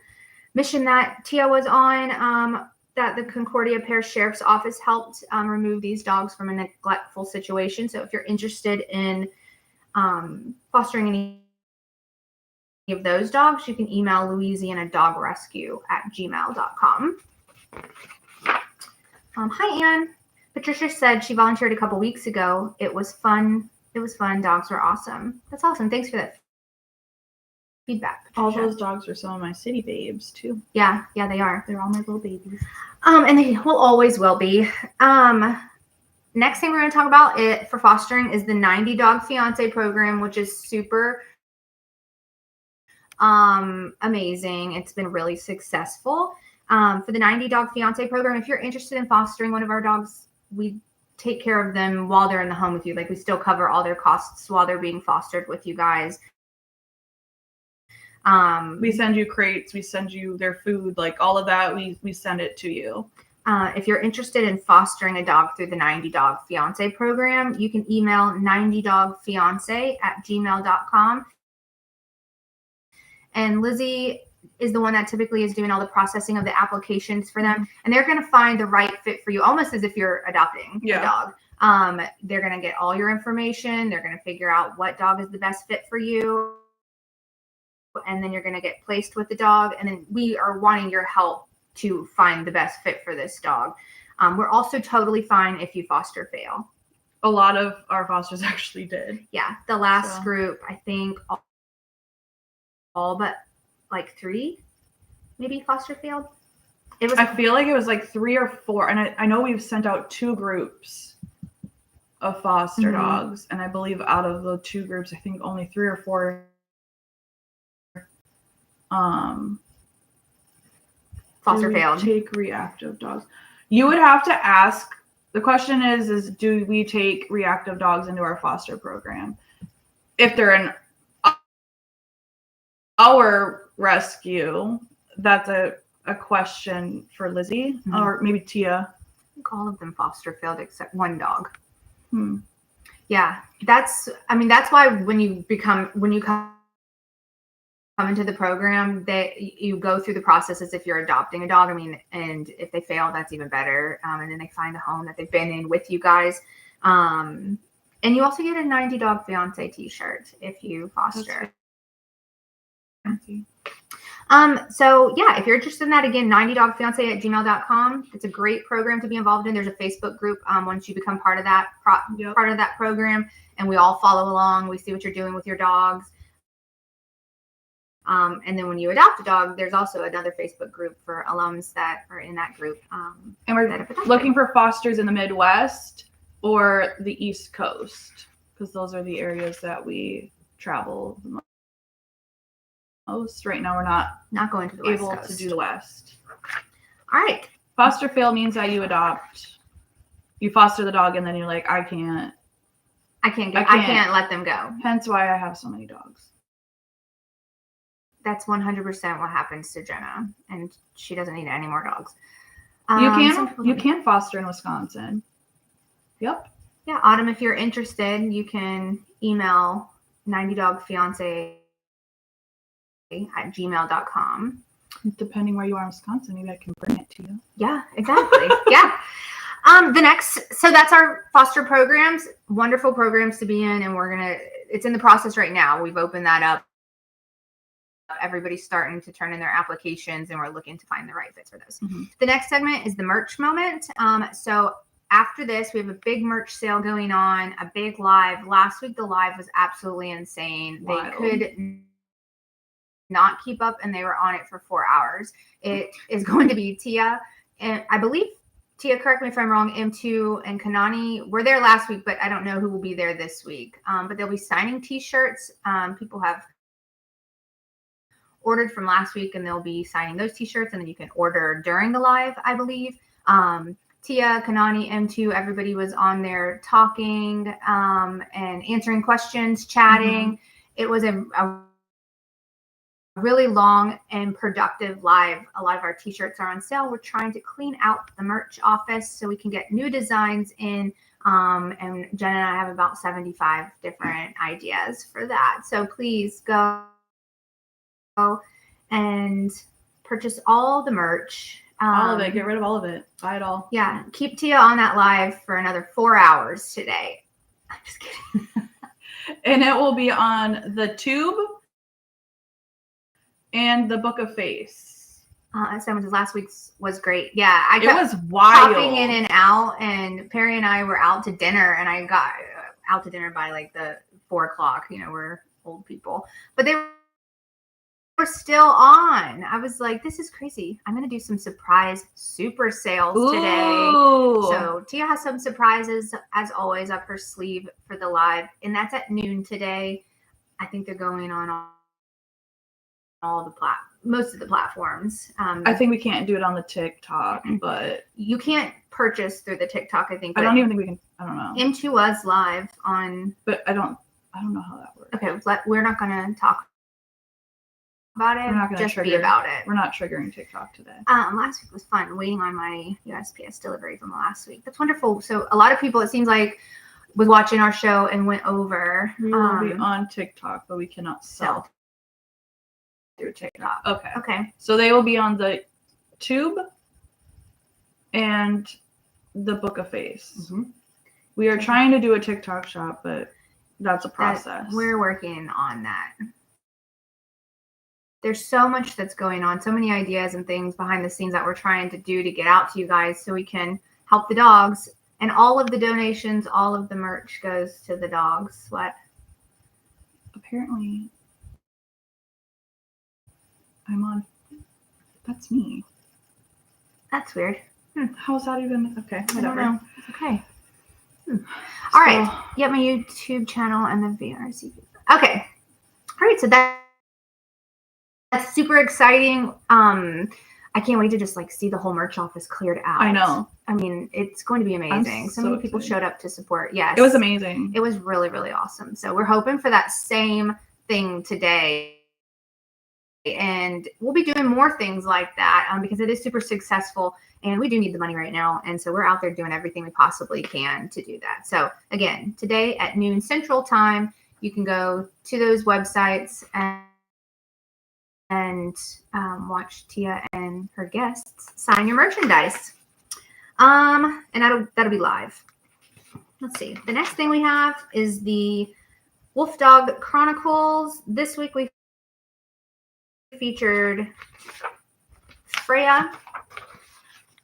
A: mission that Tia was on, that the Concordia Parish Sheriff's Office helped remove these dogs from a neglectful situation. So if you're interested in fostering any of those dogs, you can email louisianadogrescue@gmail.com. Hi, Anne. Patricia said she volunteered a couple weeks ago. It was fun. Dogs were awesome. That's awesome. Thanks for that feedback, Patricia.
B: All those dogs are some of my city babes too.
A: Yeah, they are.
B: They're all my little babies.
A: And they will always will be. next thing we're going to talk about it for fostering is the 90 Dog Fiance program, which is super amazing. It's been really successful. For the 90 Dog Fiance program, if you're interested in fostering one of our dogs, we take care of them while they're in the home with you. Like, we still cover all their costs while they're being fostered with you guys.
B: We send you crates, we send you their food, like all of that, we send it to you.
A: If you're interested in fostering a dog through the 90 Dog Fiance program, you can email 90dogfiance@gmail.com. And Lizzie is the one that typically is doing all the processing of the applications for them. And they're going to find the right fit for you, almost as if you're adopting a dog. They're going to get all your information. They're going to figure out what dog is the best fit for you. And then you're going to get placed with the dog. And then we are wanting your help to find the best fit for this dog. We're also totally fine if you foster fail.
B: A lot of our fosters actually did.
A: Yeah. The last group, I think all but like 3 maybe foster failed.
B: I feel like it was like 3 or 4. And I know we've sent out 2 groups of foster dogs. And I believe out of the 2 groups, I think only 3 or 4
A: foster failed.
B: Take reactive dogs. You would have to ask. The question is do we take reactive dogs into our foster program? If they're in our rescue, that's a question for Lizzie or maybe Tia.
A: I think all of them foster failed except one dog. Yeah, that's why when you come into the program, you go through the process as if you're adopting a dog. And if they fail, that's even better. And then they find a home that they've been in with you guys. And you also get a 90 Dog Fiance t-shirt if you foster. So yeah, if you're interested in that, again, 90dogfiance@gmail.com. It's a great program to be involved in. There's a Facebook group once you become part of that program, and we all follow along. We see what you're doing with your dogs. And then when you adopt a dog, there's also another Facebook group for alums that are in that group.
B: And we're looking for fosters in the Midwest or the East Coast, because those are the areas that we travel the most. Right now, we're not
A: going to the West
B: able
A: Coast.
B: to do the West.
A: All right.
B: Foster fail means that you foster the dog, and then you're like, I can't
A: let them go.
B: Hence why I have so many dogs.
A: That's 100% what happens to Jenna, and she doesn't need any more dogs.
B: You can foster in Wisconsin. Yep.
A: Yeah, Autumn, if you're interested, you can email 90dogfiance@gmail.com.
B: Depending where you are in Wisconsin, maybe I can bring it to you.
A: Yeah, exactly. Yeah. So that's our foster programs, wonderful programs to be in, and it's in the process right now. We've opened that up. Everybody's starting to turn in their applications, and we're looking to find the right fits for those. The next segment is the merch moment. So after this, we have a big merch sale going on, a big live. Last week, the live was absolutely insane.
B: Wild.
A: They could not keep up, and they were on it for 4 hours. It is going to be Tia, and I believe Tia, correct me if I'm wrong, M2 and Kanani were there last week, but I don't know who will be there this week. But they'll be signing t-shirts. People have ordered from last week, and they'll be signing those t-shirts, and then you can order during the live, I believe. Tia, Kanani, M2, everybody was on there talking and answering questions, chatting. It was a really long and productive live. A lot of our t-shirts are on sale. We're trying to clean out the merch office so we can get new designs in. And Jen and I have about 75 different ideas for that. So please go and purchase all the merch.
B: All of it. Get rid of all of it. Buy it all.
A: Yeah. Keep Tia on that live for another 4 hours today. I'm just kidding.
B: And it will be on the Tube and the Book of Face.
A: Last week's was great. Yeah.
B: It was wild.
A: Popping in and out, and Perry and I were out to dinner, and I got out to dinner by like the 4 o'clock. We're old people, but they were still on. I was like, this is crazy. I'm going to do some surprise super sales today.
B: Ooh.
A: So Tia has some surprises, as always, up her sleeve for the live. And that's at noon today. I think they're going on most of the platforms.
B: I think we can't do it on the TikTok, but
A: you can't purchase through the TikTok, I think.
B: I don't even think we can. I don't know.
A: Into Us live on.
B: But I don't know how that works.
A: Okay, we're not going to talk about it.
B: We're not going to
A: just be about it.
B: We're not triggering TikTok today.
A: Last week was fun. Waiting on my USPS delivery from last week. That's wonderful. So a lot of people, it seems like, was watching our show and went over.
B: We will be on TikTok, but we cannot sell through TikTok.
A: Okay.
B: So they will be on the Tube and the Book of Face.
A: Mm-hmm.
B: We are trying to do a TikTok shop, but that's a process.
A: We're working on that. There's so much that's going on, so many ideas and things behind the scenes that we're trying to do to get out to you guys so we can help the dogs. And all of the donations, all of the merch goes to the dogs. What?
B: Apparently, I'm on. That's me.
A: That's weird.
B: How's that even? Okay, whatever.
A: I don't know. It's okay. All right. You have my YouTube channel and the VRC. Okay. All right. So that's super exciting. I can't wait to just see the whole merch office cleared out.
B: I know.
A: I mean, it's going to be amazing. So many people showed up to support. Yes.
B: It was amazing.
A: It was really, really awesome. So we're hoping for that same thing today. And we'll be doing more things like that because it is super successful and we do need the money right now. And so we're out there doing everything we possibly can to do that. So again, today at noon Central Time, you can go to those websites and watch Tia and her guests sign your merchandise. And that'll be live. Let's see. The next thing we have is the Wolf Dog Chronicles. This week we featured Freya.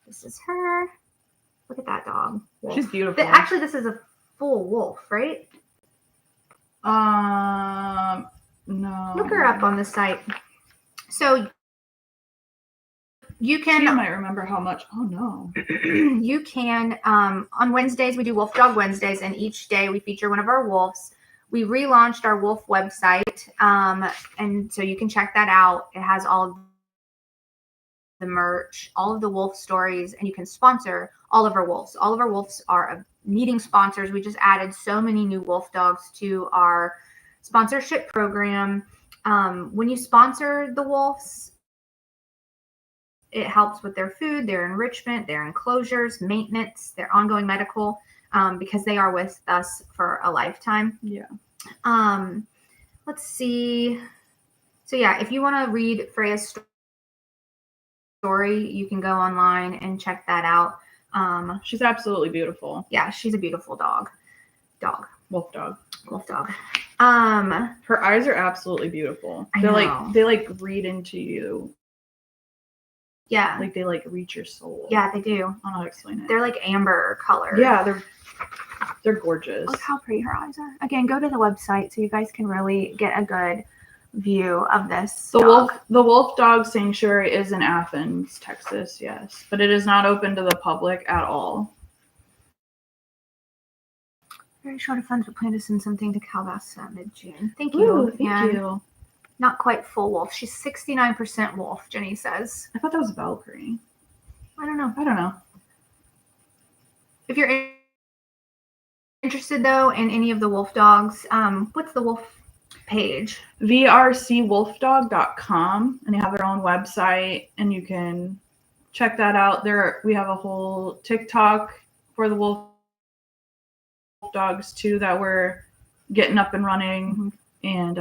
A: This is her. Look at that dog.
B: Wolf. She's beautiful.
A: Actually, this is a full wolf, right?
B: No.
A: Look her up on the site. So you can.
B: She might remember how much. Oh no.
A: You can. On Wednesdays we do Wolf Dog Wednesdays, and each day we feature one of our wolves. We relaunched our wolf website, and so you can check that out. It has all of the merch, all of the wolf stories, and you can sponsor all of our wolves. All of our wolves are needing sponsors. We just added so many new wolf dogs to our sponsorship program. When you sponsor the wolves, it helps with their food, their enrichment, their enclosures, maintenance, their ongoing medical, because they are with us for a lifetime.
B: Yeah.
A: Let's see. So yeah, if you want to read Freya's story, you can go online and check that out.
B: She's absolutely beautiful.
A: Yeah, she's a beautiful dog.
B: Wolf dog.
A: Her
B: eyes are absolutely beautiful. They read into you.
A: Yeah.
B: They reach your soul.
A: Yeah, they do.
B: I don't know how to explain it.
A: They're like amber color.
B: Yeah, they're gorgeous.
A: Look how pretty her eyes are. Again, go to the website so you guys can really get a good view of this.
B: The Wolf Dog Sanctuary is in Athens, Texas, yes. But it is not open to the public at all.
A: Very short of funds. We plan to send something to Calabasas mid-June. Thank you.
B: Thank you.
A: Not quite full wolf. She's 69% wolf, Jenny says.
B: I thought that was Valkyrie.
A: I don't know. If you're interested, though, in any of the wolf dogs, what's the wolf page?
B: vrcwolfdog.com, and they have their own website, and you can check that out. We have a whole TikTok for the wolf dogs, too, that we're getting up and running. Mm-hmm. And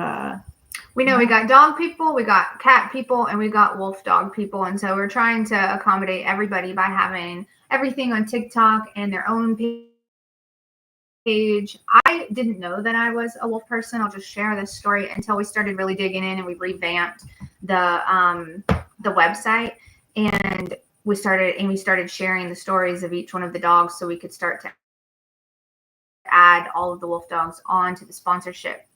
A: we know we got dog people, we got cat people, and we got wolf dog people. And so we're trying to accommodate everybody by having everything on TikTok and their own page. I didn't know that I was a wolf person. I'll just share this story until we started really digging in and we revamped the website. And we started sharing the stories of each one of the dogs so we could start to add all of the wolf dogs onto the sponsorship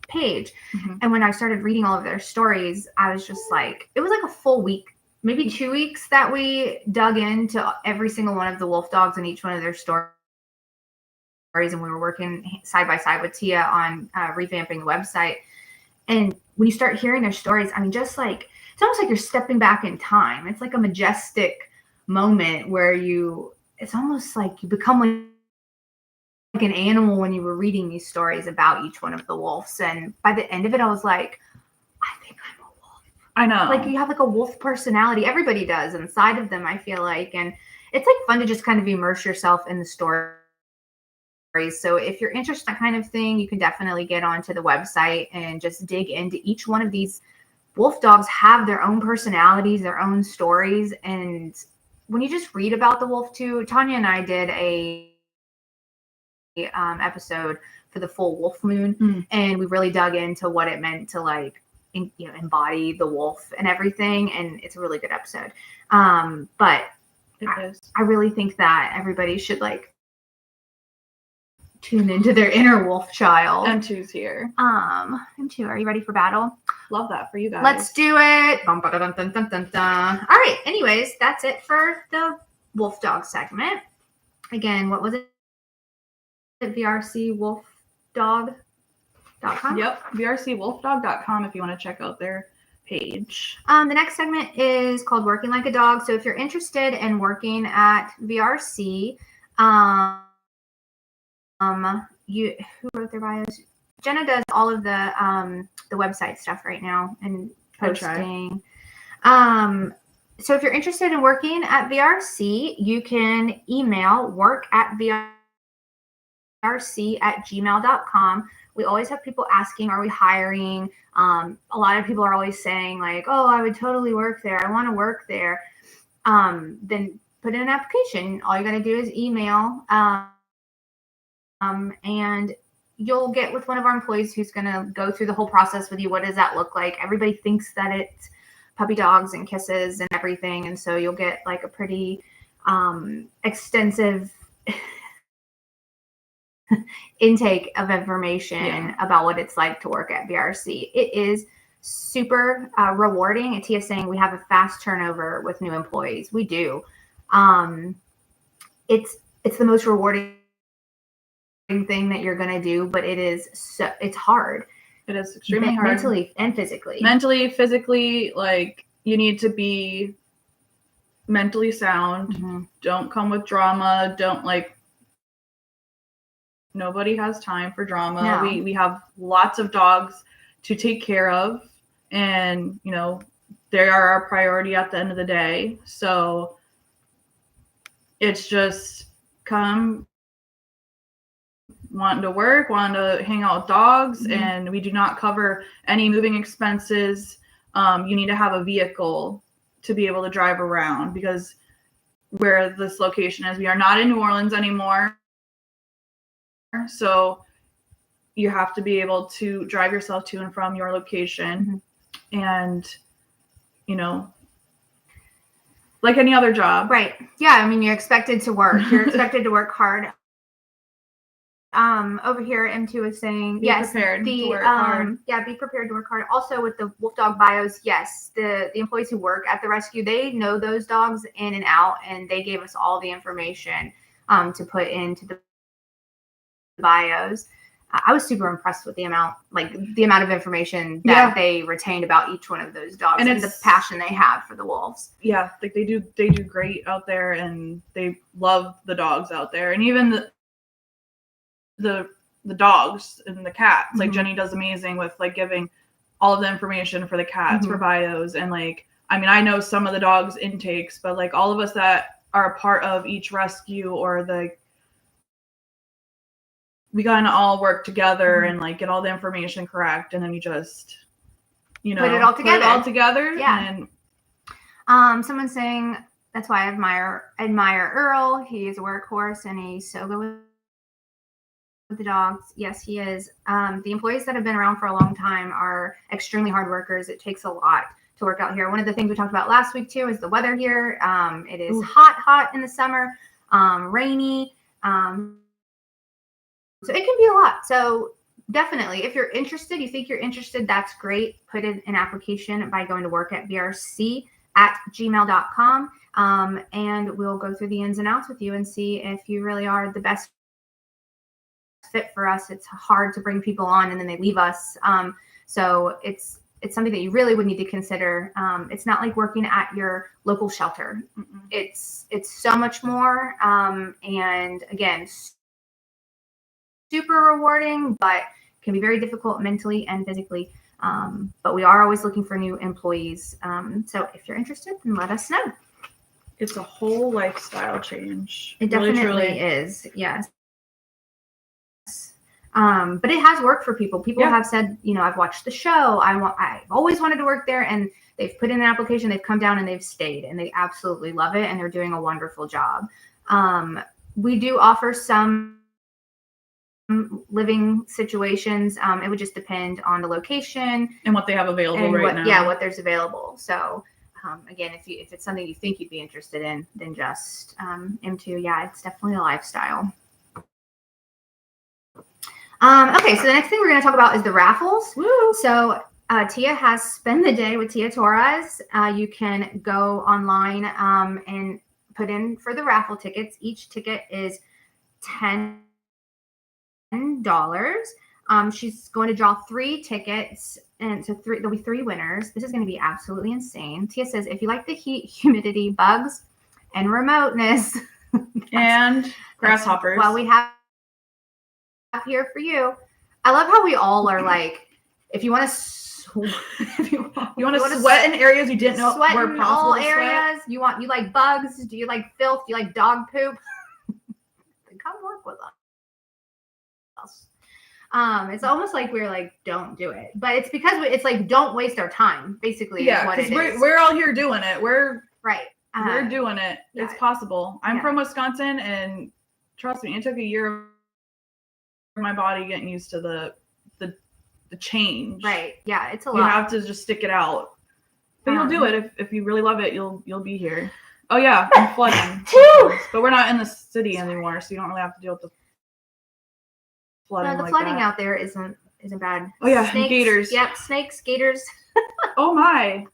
A: page.
B: Mhm.
A: And when I started reading all of their stories, I was just like, it was like a full week, maybe 2 weeks that we dug into every single one of the wolf dogs and each one of their stories. And we were working side by side with Tia on revamping the website. And when you start hearing their stories, I mean, just like, it's almost like you're stepping back in time. It's like a majestic moment where it's almost like you become like an animal when you were reading these stories about each one of the wolves. And by the end of it, I was like, I think I'm a wolf.
B: I know.
A: Like, you have like a wolf personality. Everybody does inside of them, I feel like. And it's like fun to just kind of immerse yourself in the story. So if you're interested in that kind of thing, you can definitely get onto the website and just dig into each one of these. Wolf dogs have their own personalities, their own stories. And when you just read about the wolf too, Tanya and I did a episode for the full wolf moon, and we really dug into what it meant to like embody the wolf and everything. And it's a really good episode. But I really think that everybody should like tune into their inner wolf child.
B: M2's here.
A: M2, are you ready for battle?
B: Love that for you guys.
A: Let's do it. All right. Anyways, that's it for the wolf dog segment. Again, what was it? VRCwolfdog.com?
B: Yep. VRCwolfdog.com if you want to check out their page.
A: The next segment is called Working Like a Dog. So if you're interested in working at VRC, who wrote their bios? Jenna does all of the website stuff right now and posting. So if you're interested in working at VRC, you can email work@vrc@gmail.com. We always have people asking, are we hiring? A lot of people are always saying like, oh, I would totally work there. I want to work there. Then put in an application. All you got to do is email. And you'll get with one of our employees who's going to go through the whole process with you. What does that look like? Everybody thinks that it's puppy dogs and kisses and everything. And so you'll get like a pretty extensive intake of information about what it's like to work at VRC. It is super rewarding. And Tia's saying we have a fast turnover with new employees. We do. It's the most rewarding thing that you're going to do, but it's hard.
B: It is extremely hard.
A: Mentally and physically.
B: Mentally, physically, like you need to be mentally sound.
A: Mm-hmm.
B: Don't come with drama. Don't nobody has time for drama.
A: No.
B: We have lots of dogs to take care of, and they are our priority at the end of the day. So it's just come wanting to work, wanting to hang out with dogs,
A: mm-hmm.
B: and we do not cover any moving expenses. You need to have a vehicle to be able to drive around, because where this location is, we are not in New Orleans anymore. So you have to be able to drive yourself to and from your location. Mm-hmm. And, like any other job.
A: Right. Yeah. I mean, you're expected to work. You're expected to work hard. Over here, M2 is saying,
B: be prepared to work hard.
A: Yeah, be prepared to work hard. Also with the wolf dog bios, yes, the employees who work at the rescue, they know those dogs in and out, and they gave us all the information to put into the bios. I was super impressed with the amount of information that they retained about each one of those dogs, and the passion they have for the wolves.
B: Yeah, like they do great out there, and they love the dogs out there, and even the dogs and the cats. Mm-hmm. Like Jenny does amazing with like giving all of the information for the cats, mm-hmm. for bios, and I know some of the dogs' intakes, but like all of us that are a part of each rescue or we gotta all work together, mm-hmm. and get all the information correct, and then you just put
A: it all
B: together.
A: Yeah. And someone's saying that's why I admire Earl. He is a workhorse and he's so good with the dogs. Yes, he is. The employees that have been around for a long time are extremely hard workers. It takes a lot to work out here. One of the things we talked about last week too is the weather here. It is hot in the summer, rainy. So it can be a lot. So definitely. If you're interested, you think you're interested, that's great. Put in an application by going to work@vrc@gmail.com. And we'll go through the ins and outs with you and see if you really are the best fit for us. It's hard to bring people on and then they leave us. So it's something that you really would need to consider. It's not like working at your local shelter.
B: Mm-mm.
A: It's so much more. And again, super rewarding, but can be very difficult mentally and physically. But we are always looking for new employees. So if you're interested, then let us know.
B: It's a whole lifestyle change.
A: It definitely is. Yes. But it has worked for people. People have said, I've watched the show. I've always wanted to work there, and they've put in an application, they've come down and they've stayed, and they absolutely love it, and they're doing a wonderful job. We do offer some living situations. It would just depend on the location
B: and what they have available right now.
A: Yeah, what there's available. So again, if it's something you think you'd be interested in, then just M2. Yeah, it's definitely a lifestyle. Okay, so the next thing we're going to talk about is the raffles.
B: Woo.
A: So Tia has Spend the Day with Tia Torres. You can go online and put in for the raffle tickets. Each ticket is $10. She's going to draw 3 tickets, and so there'll be 3 winners. This is going to be absolutely insane. Tia says, if you like the heat, humidity, bugs, and remoteness,
B: and grasshoppers,
A: well, we have here for you. I love how we all are like, if you want to
B: sweat in areas you didn't know
A: sweat
B: were
A: in
B: possible
A: all
B: to
A: areas. You like bugs? Do you like filth? Do you like dog poop? Come work with us. It's almost like we're like, don't do it, but it's because it's like, don't waste our time. Basically,
B: yeah,
A: is what it is.
B: We're all here doing it. We're doing it.
A: Yeah.
B: It's possible. I'm from Wisconsin, and trust me, it took a year of my body getting used to the change.
A: Right. Yeah, it's a lot.
B: You have to just stick it out. But you'll do it if you really love it. You'll be here. Oh yeah, I'm flooding. But we're not in the city anymore, so you don't really have to deal with the flooding.
A: No, the flooding out there isn't bad.
B: Oh yeah,
A: snakes,
B: gators.
A: Yep, snakes, gators.
B: Oh my.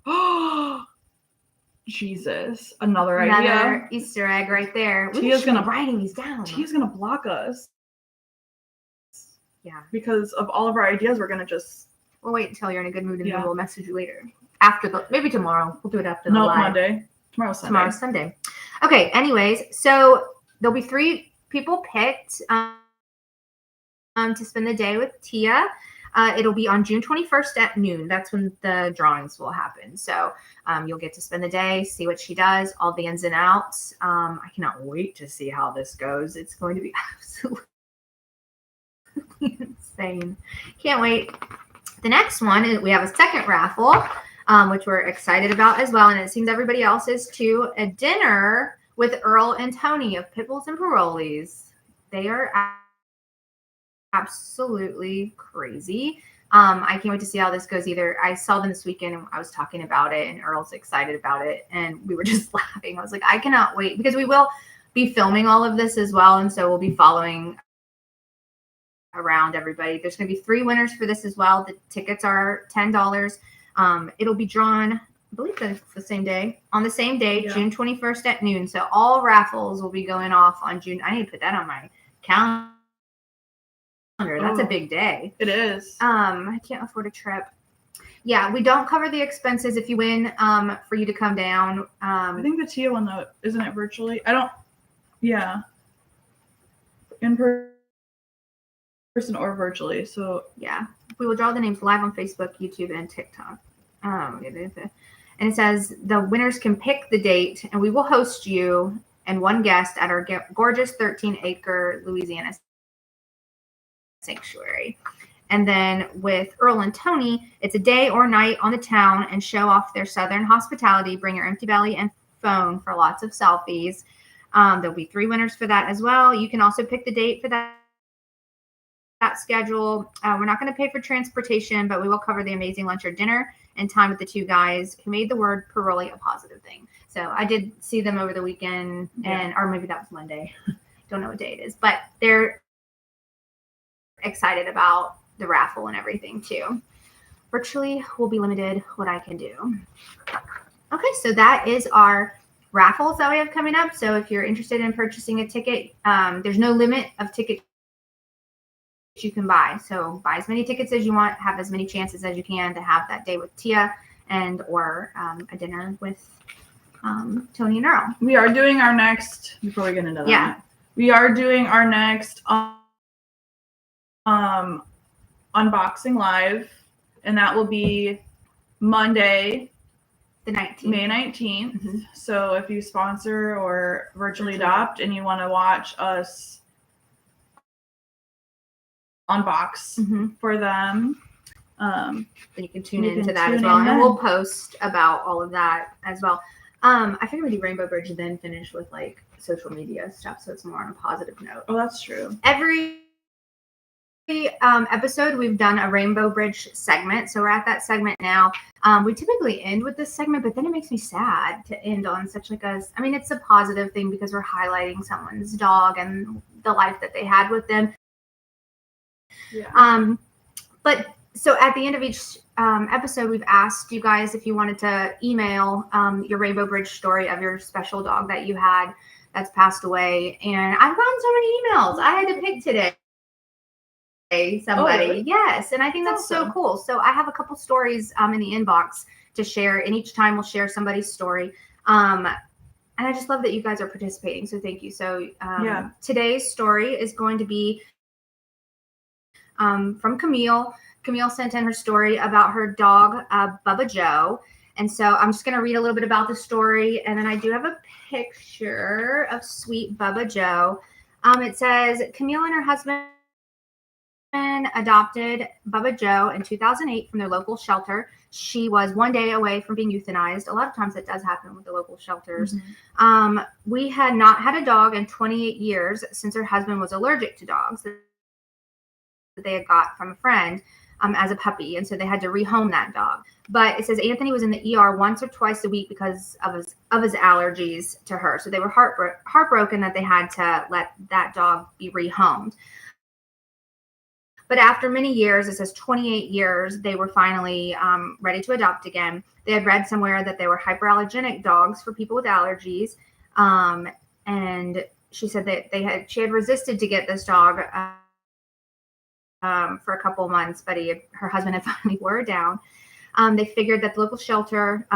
B: Jesus. Another idea.
A: Easter egg right there.
B: Tia's gonna
A: writing these down.
B: Tia's gonna block us.
A: Yeah.
B: Because of all of our ideas, we're gonna just.
A: We'll wait until you're in a good mood, and then we'll message you later. Maybe tomorrow. We'll do it after the live.
B: Monday. Tomorrow's
A: Sunday. Okay. Anyways, so there'll be 3 people picked to spend the day with Tia. It'll be on June 21st at noon. That's when the drawings will happen. So you'll get to spend the day, see what she does, all the ins and outs. I cannot wait to see how this goes. It's going to be absolutely insane. Can't wait. The next one is we have a second raffle, which we're excited about as well. And it seems everybody else is too. A dinner with Earl and Tony of Pitbulls and Parolees. They are absolutely crazy. I can't wait to see how this goes either. I saw them this weekend and I was talking about it, and Earl's excited about it, and we were just laughing. I was like, I cannot wait, because we will be filming all of this as well, and so we'll be following around everybody. There's going to be 3 winners for this as well. The tickets are $10. It'll be drawn, I believe that's the same day, on the same day, June 21st at noon. So all raffles will be going off on June. I need to put that on my calendar. That's a big day.
B: It is.
A: I can't afford a trip. Yeah, we don't cover the expenses if you win, for you to come down.
B: I think the Tia one, though, isn't it virtually? In person or virtually. So
A: yeah, we will draw the names live on Facebook, YouTube, and TikTok. And it says the winners can pick the date, and we will host you and one guest at our gorgeous 13-acre Louisiana sanctuary. And then with Earl and Tony, it's a day or night on the town and show off their Southern hospitality. Bring your empty belly and phone for lots of selfies. There'll be 3 winners for that as well. You can also pick the date for that schedule. We're not going to pay for transportation, but we will cover the amazing lunch or dinner and time with the 2 guys who made the word parole a positive thing. So I did see them over the weekend, or maybe that was Monday. Don't know what day it is, but they're excited about the raffle and everything too. Virtually will be limited what I can do. Okay, so that is our raffles that we have coming up. So if you're interested in purchasing a ticket, there's no limit of tickets you can buy. So buy as many tickets as you want, have as many chances as you can to have that day with Tia and or a dinner with Tony and Earl.
B: We are doing our next, before we get into that,
A: Yeah.
B: we are doing our next unboxing live, and that will be Monday,
A: The 19th.
B: May 19th.
A: Mm-hmm.
B: So if you sponsor or virtually adopt and you want to watch us unbox for them,
A: then you can tune into that as well. And we'll post about all of that as well. I figured we'd do Rainbow Bridge and then finish with like social media stuff, so it's more on a positive note.
B: Oh, that's true.
A: Every episode we've done a Rainbow Bridge segment, so we're at that segment now. We typically end with this segment, but then it makes me sad to end on such like I mean, it's a positive thing because we're highlighting someone's dog and the life that they had with them.
B: Yeah.
A: But so at the end of each episode, we've asked you guys if you wanted to email your Rainbow Bridge story of your special dog that you had that's passed away. And I've gotten so many emails. I had to pick today somebody.
B: Oh, really?
A: Yes. And I think that's
B: awesome.
A: So cool. So I have a couple stories in the inbox to share. And each time we'll share somebody's story. And I just love that you guys are participating. So thank you. So today's story is going to be from Camille. Camille sent in her story about her dog, Bubba Joe. And so I'm just going to read a little bit about the story. And then I do have a picture of sweet Bubba Joe. It says, Camille and her husband adopted Bubba Joe in 2008 from their local shelter. She was one day away from being euthanized. A lot of times that does happen with the local shelters. Mm-hmm. We had not had a dog in 28 years since her husband was allergic to dogs that they had got from a friend as a puppy. And so they had to rehome that dog. But it says Anthony was in the ER once or twice a week because of his allergies to her. So they were heartbroken that they had to let that dog be rehomed. But after many years, it says 28 years, they were finally ready to adopt again. They had read somewhere that they were hyperallergenic dogs for people with allergies. And she said that she had resisted to get this dog for a couple of months, but her husband had finally wore her down. They figured that the local shelter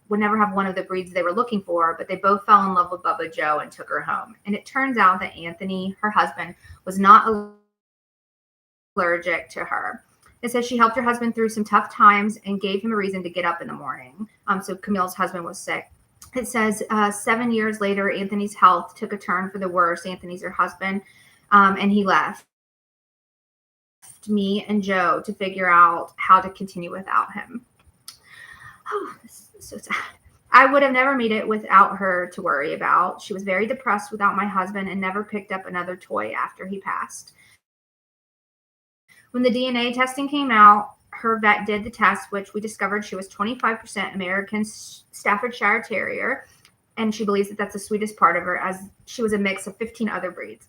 A: would never have one of the breeds they were looking for, but they both fell in love with Bubba Joe and took her home. And it turns out that Anthony, her husband, was not allergic to her. It says she helped her husband through some tough times and gave him a reason to get up in the morning. So Camille's husband was sick. It says 7 years later, Anthony's health took a turn for the worse. Anthony's her husband, and he left me and Joe to figure out how to continue without him. Oh, this is so sad. I would have never made it without her to worry about. She was very depressed without my husband and never picked up another toy after he passed. When the DNA testing came out, her vet did the test, which we discovered she was 25% American Staffordshire Terrier, and she believes that that's the sweetest part of her, as she was a mix of 15 other breeds.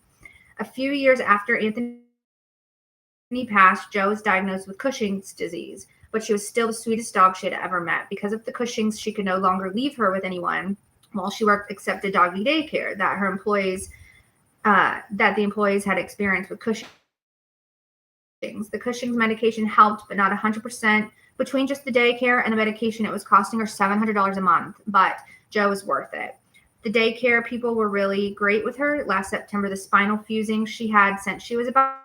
A: A few years after Anthony passed, Joe was diagnosed with Cushing's disease, but she was still the sweetest dog she had ever met. Because of the Cushing's, she could no longer leave her with anyone while she worked except a doggy daycare that the employees had experienced with Cushing's. The Cushing's medication helped, but not 100%. Between just the daycare and the medication, it was costing her $700 a month, but Joe was worth it. The daycare people were really great with her. Last September, the spinal fusing she had since she was about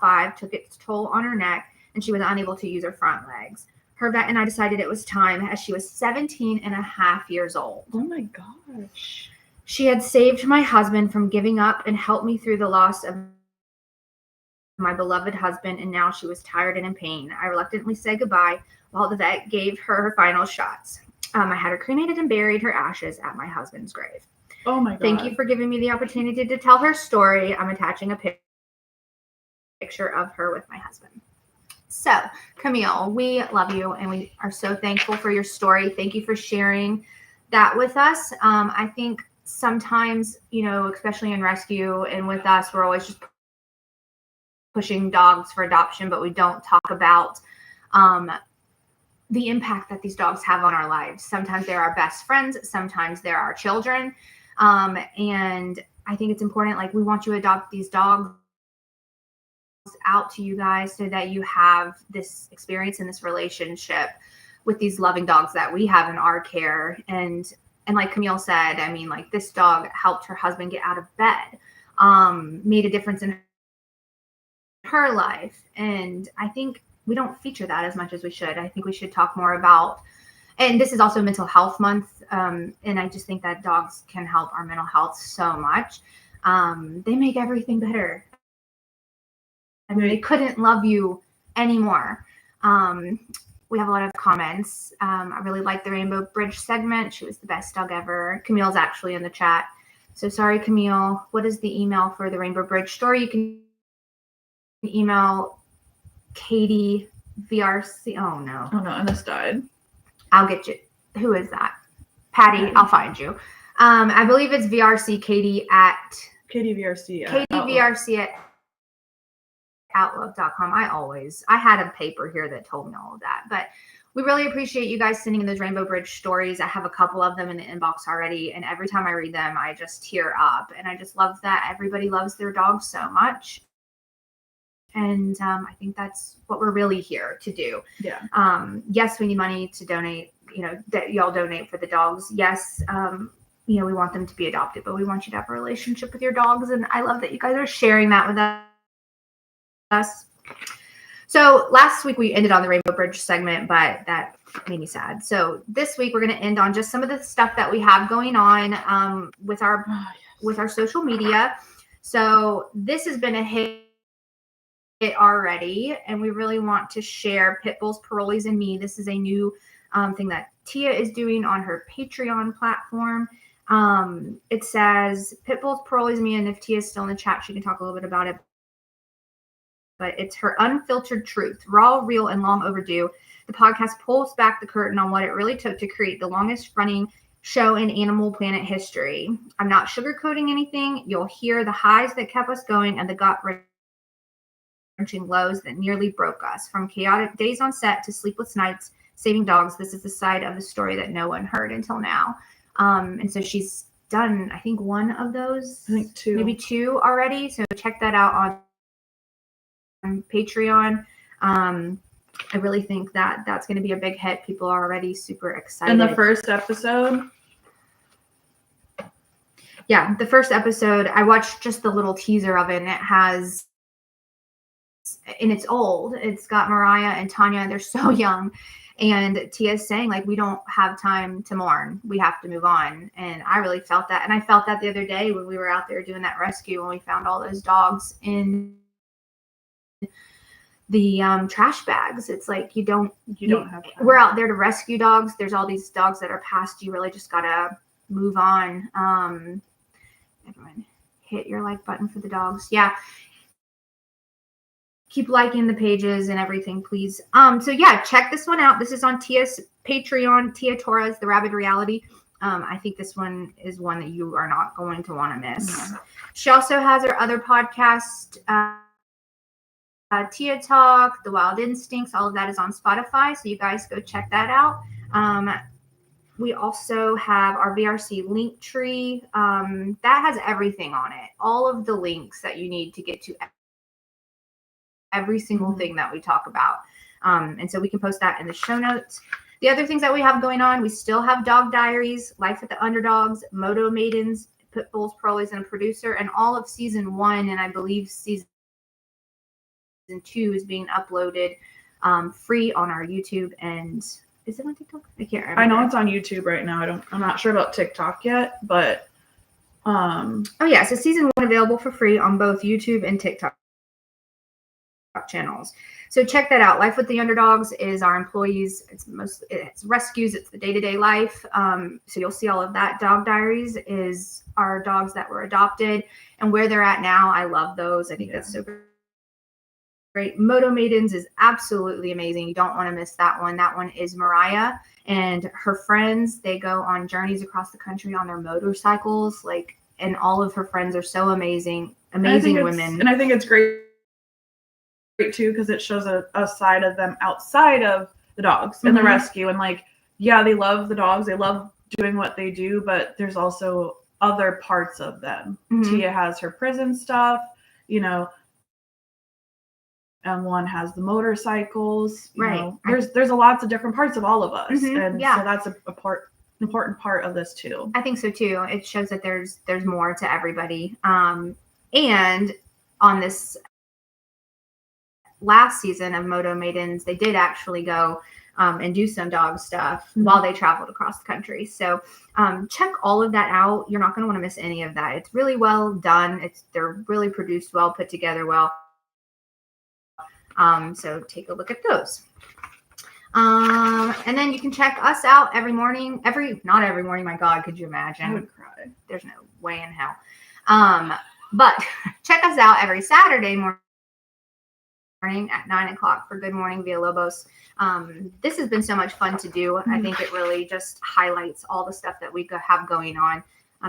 A: 5 took its toll on her neck, and she was unable to use her front legs. Her vet and I decided it was time, as she was 17 and a half years old.
B: Oh my gosh.
A: She had saved my husband from giving up and helped me through the loss of my beloved husband, and now she was tired and in pain. I reluctantly said goodbye while the vet gave her final shots. I had her cremated and buried her ashes at my husband's grave.
B: Oh my God.
A: Thank you for giving me the opportunity to tell her story. I'm attaching a picture of her with my husband. So, Camille, we love you, and we are so thankful for your story. Thank you for sharing that with us. I think sometimes, especially in rescue and with us, we're always just pushing dogs for adoption, but we don't talk about the impact that these dogs have on our lives. Sometimes they're our best friends, sometimes they're our children. And I think it's important, like, we want you to adopt these dogs out to you guys so that you have this experience and this relationship with these loving dogs that we have in our care. And like Camille said, I mean, like, this dog helped her husband get out of bed, made a difference in her life. And I think we don't feature that as much as we should. I think we should talk more about, and this is also Mental Health Month. And I just think that dogs can help our mental health so much. They make everything better. I mean, they couldn't love you anymore. We have a lot of comments. I really like the Rainbow Bridge segment. She was the best dog ever. Camille's actually in the chat. So sorry, Camille. What is the email for the Rainbow Bridge story? You can email Katie VRC. Oh no,
B: and this died.
A: I'll get you. Who is that? Patty. I'll find you. I believe it's VRC Katie at
B: KDVRC.
A: KDVRC at outlook.com. I had a paper here that told me all of that, but we really appreciate you guys sending in those Rainbow Bridge stories. I have a couple of them in the inbox already, and every time I read them, I just tear up, and I just love that everybody loves their dogs so much. And I think that's what we're really here to do.
B: Yeah.
A: Yes, we need money to donate, that y'all donate for the dogs. Yes, we want them to be adopted, but we want you to have a relationship with your dogs. And I love that you guys are sharing that with us. So last week we ended on the Rainbow Bridge segment, but that made me sad. So this week we're going to end on just some of the stuff that we have going on with our social media. So this has been a hit already, and we really want to share Pitbulls, Parolees, and Me. This is a new thing that Tia is doing on her Patreon platform. It says Pitbulls, Parolees, and Me, and if Tia is still in the chat, she can talk a little bit about it. But it's her unfiltered truth, raw, real, and long overdue. The podcast pulls back the curtain on what it really took to create the longest running show in Animal Planet history. I'm not sugarcoating anything. You'll hear the highs that kept us going and the gut-wrenching lows that nearly broke us. From chaotic days on set to sleepless nights saving dogs, this is the side of the story that no one heard until now. And so she's done, I think, one of those.
B: I think two.
A: Maybe two already. So check that out on Patreon. I really think that that's going to be a big hit. People are already super excited.
B: In the first episode?
A: Yeah, the first episode, I watched just the little teaser of it, and it has, and it's old. It's got Mariah and Tanya. They're so young. And Tia's saying, like, we don't have time to mourn. We have to move on. And I really felt that. And I felt that the other day when we were out there doing that rescue, when we found all those dogs in the trash bags. It's like you don't have time. We're out there to rescue dogs. There's all these dogs that are past. You really just gotta move on. Everyone hit your like button for the dogs. Yeah, keep liking the pages and everything, please. So yeah, check this one out. This is on Tia's Patreon, Tia Torres, The Rabid Reality. I think this one is one that you are not going to want to miss. Mm-hmm. She also has her other podcast, Tia Talk, The Wild Instincts. All of that is on Spotify, so you guys go check that out. We also have our VRC link tree. That has everything on it. All of the links that you need to get to every single thing that we talk about. And so we can post that in the show notes. The other things that we have going on, we still have Dog Diaries, Life with the Underdogs, Moto Maidens, Pitbulls, Parolees, and a Producer, and all of season 1, and I believe season 2 is being uploaded free on our YouTube. And is it on TikTok? I can't remember.
B: I know it's on YouTube right now. I'm not sure about TikTok yet, but
A: oh yeah, so season 1 available for free on both YouTube and TikTok channels. So check that out. Life with the Underdogs is our employees. It's rescues. It's the day-to-day life. So you'll see all of that. Dog Diaries is our dogs that were adopted and where they're at now. I love those. I think that's so great. Moto Maidens is absolutely amazing. You don't want to miss that one. That one is Mariah and her friends. They go on journeys across the country on their motorcycles. And all of her friends are so amazing women.
B: And I think it's great too, because it shows a side of them outside of the dogs and the rescue. And like, yeah, they love the dogs. They love doing what they do, but there's also other parts of them. Tia has her prison stuff, you know, and one has the motorcycles. You know, there's a lots of different parts of all of us. And so that's a important part of this too.
A: I think so too. It shows that there's more to everybody. And on this last season of Moto Maidens, they did actually go and do some dog stuff while they traveled across the country. So check all of that out. You're not going to want to miss any of that. It's really well done. They're really produced well, put together well. So take a look at those. And then you can check us out every morning. Not every morning. My God, could you imagine?
B: I would cry.
A: There's no way in hell. But check us out every Saturday morning at 9:00 for Good Morning Villalobos. This has been so much fun to do. I think it really just highlights all the stuff that we have going on.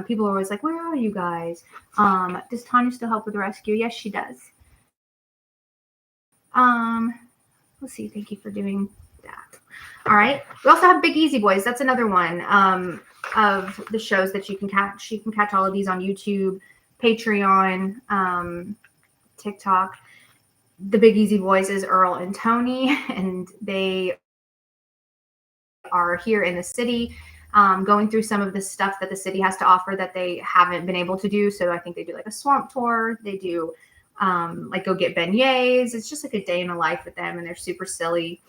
A: People are always like, where are you guys? Does Tanya still help with the rescue? Yes, she does. Let's see. Thank you for doing that. All right. We also have Big Easy Boys. That's another one of the shows that you can catch. You can catch all of these on YouTube, Patreon, TikTok. The Big Easy Boys is Earl and Tony, and they are here in the city going through some of the stuff that the city has to offer that they haven't been able to do. So I think they do like a swamp tour. They do like go get beignets. It's just like a day in the life with them, and they're super silly.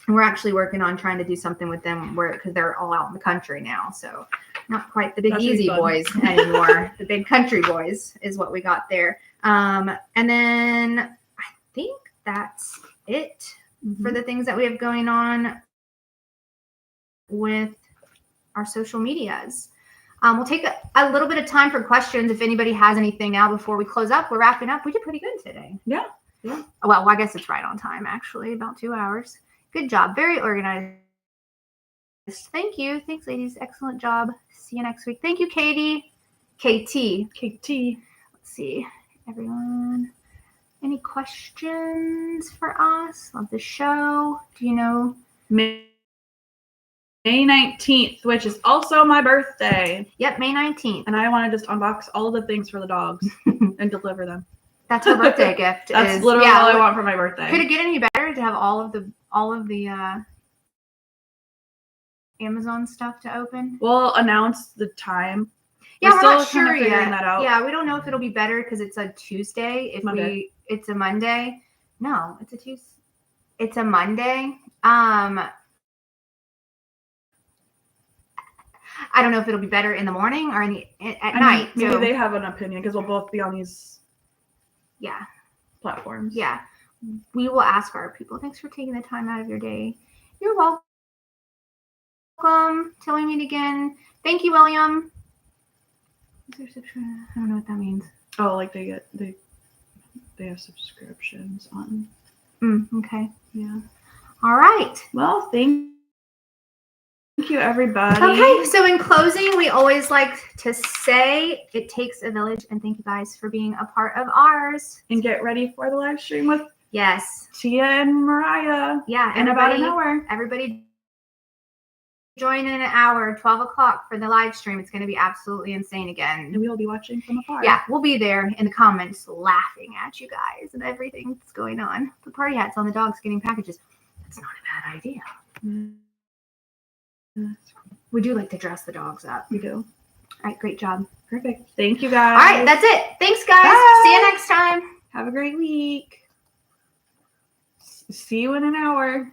A: We're actually working on trying to do something with them because they're all out in the country now. So not quite the Big Easy Boys anymore. The Big Country Boys is what we got there. And then I think that's it for the things that we have going on with our social medias. We'll take a little bit of time for questions if anybody has anything now before we close up. We're wrapping up. We did pretty good today.
B: Yeah.
A: Well, I guess it's right on time, actually, about 2 hours. Good job. Very organized. Thank you. Thanks, ladies. Excellent job. See you next week. Thank you, Katie. KT. Let's see. Everyone, any questions for us? Love the show. Do you know?
B: May 19th, which is also my birthday.
A: Yep, May 19th.
B: And I want to just unbox all of the things for the dogs and deliver them.
A: That's her birthday gift.
B: That's literally all I want for my birthday.
A: Could it get any better to have all of the Amazon stuff to open?
B: We'll announce the time.
A: Yeah, we're not
B: still
A: sure
B: figuring
A: yet.
B: that out.
A: Yeah, we don't know if it'll be better because it's a Tuesday. It's a Monday. No, it's a Tuesday. It's a Monday. I don't know if it'll be better in the morning or at night.
B: Maybe they have an opinion because we'll both be on these platforms.
A: Yeah. We will ask our people. Thanks for taking the time out of your day. You're welcome. Till we meet again. Thank you, William. I don't know what that means.
B: Oh, like they have subscriptions on.
A: Okay.
B: Yeah.
A: All right.
B: Well, thank you, everybody.
A: Okay, so in closing, we always like to say it takes a village, and thank you guys for being a part of ours.
B: And get ready for the live stream with Tia and Mariah.
A: Yeah,
B: in about an hour.
A: Everybody join in an hour, 12 o'clock for the live stream. It's going to be absolutely insane again.
B: And we will be watching from afar.
A: Yeah, we'll be there in the comments laughing at you guys and everything that's going on. The party hats on the dogs getting packages. That's not a bad idea. We do like to dress the dogs up.
B: We do.
A: All right, great job.
B: Perfect. Thank you, guys.
A: All right, that's it. Thanks, guys.
B: Bye.
A: See you next time.
B: Have a great week. See you in an hour.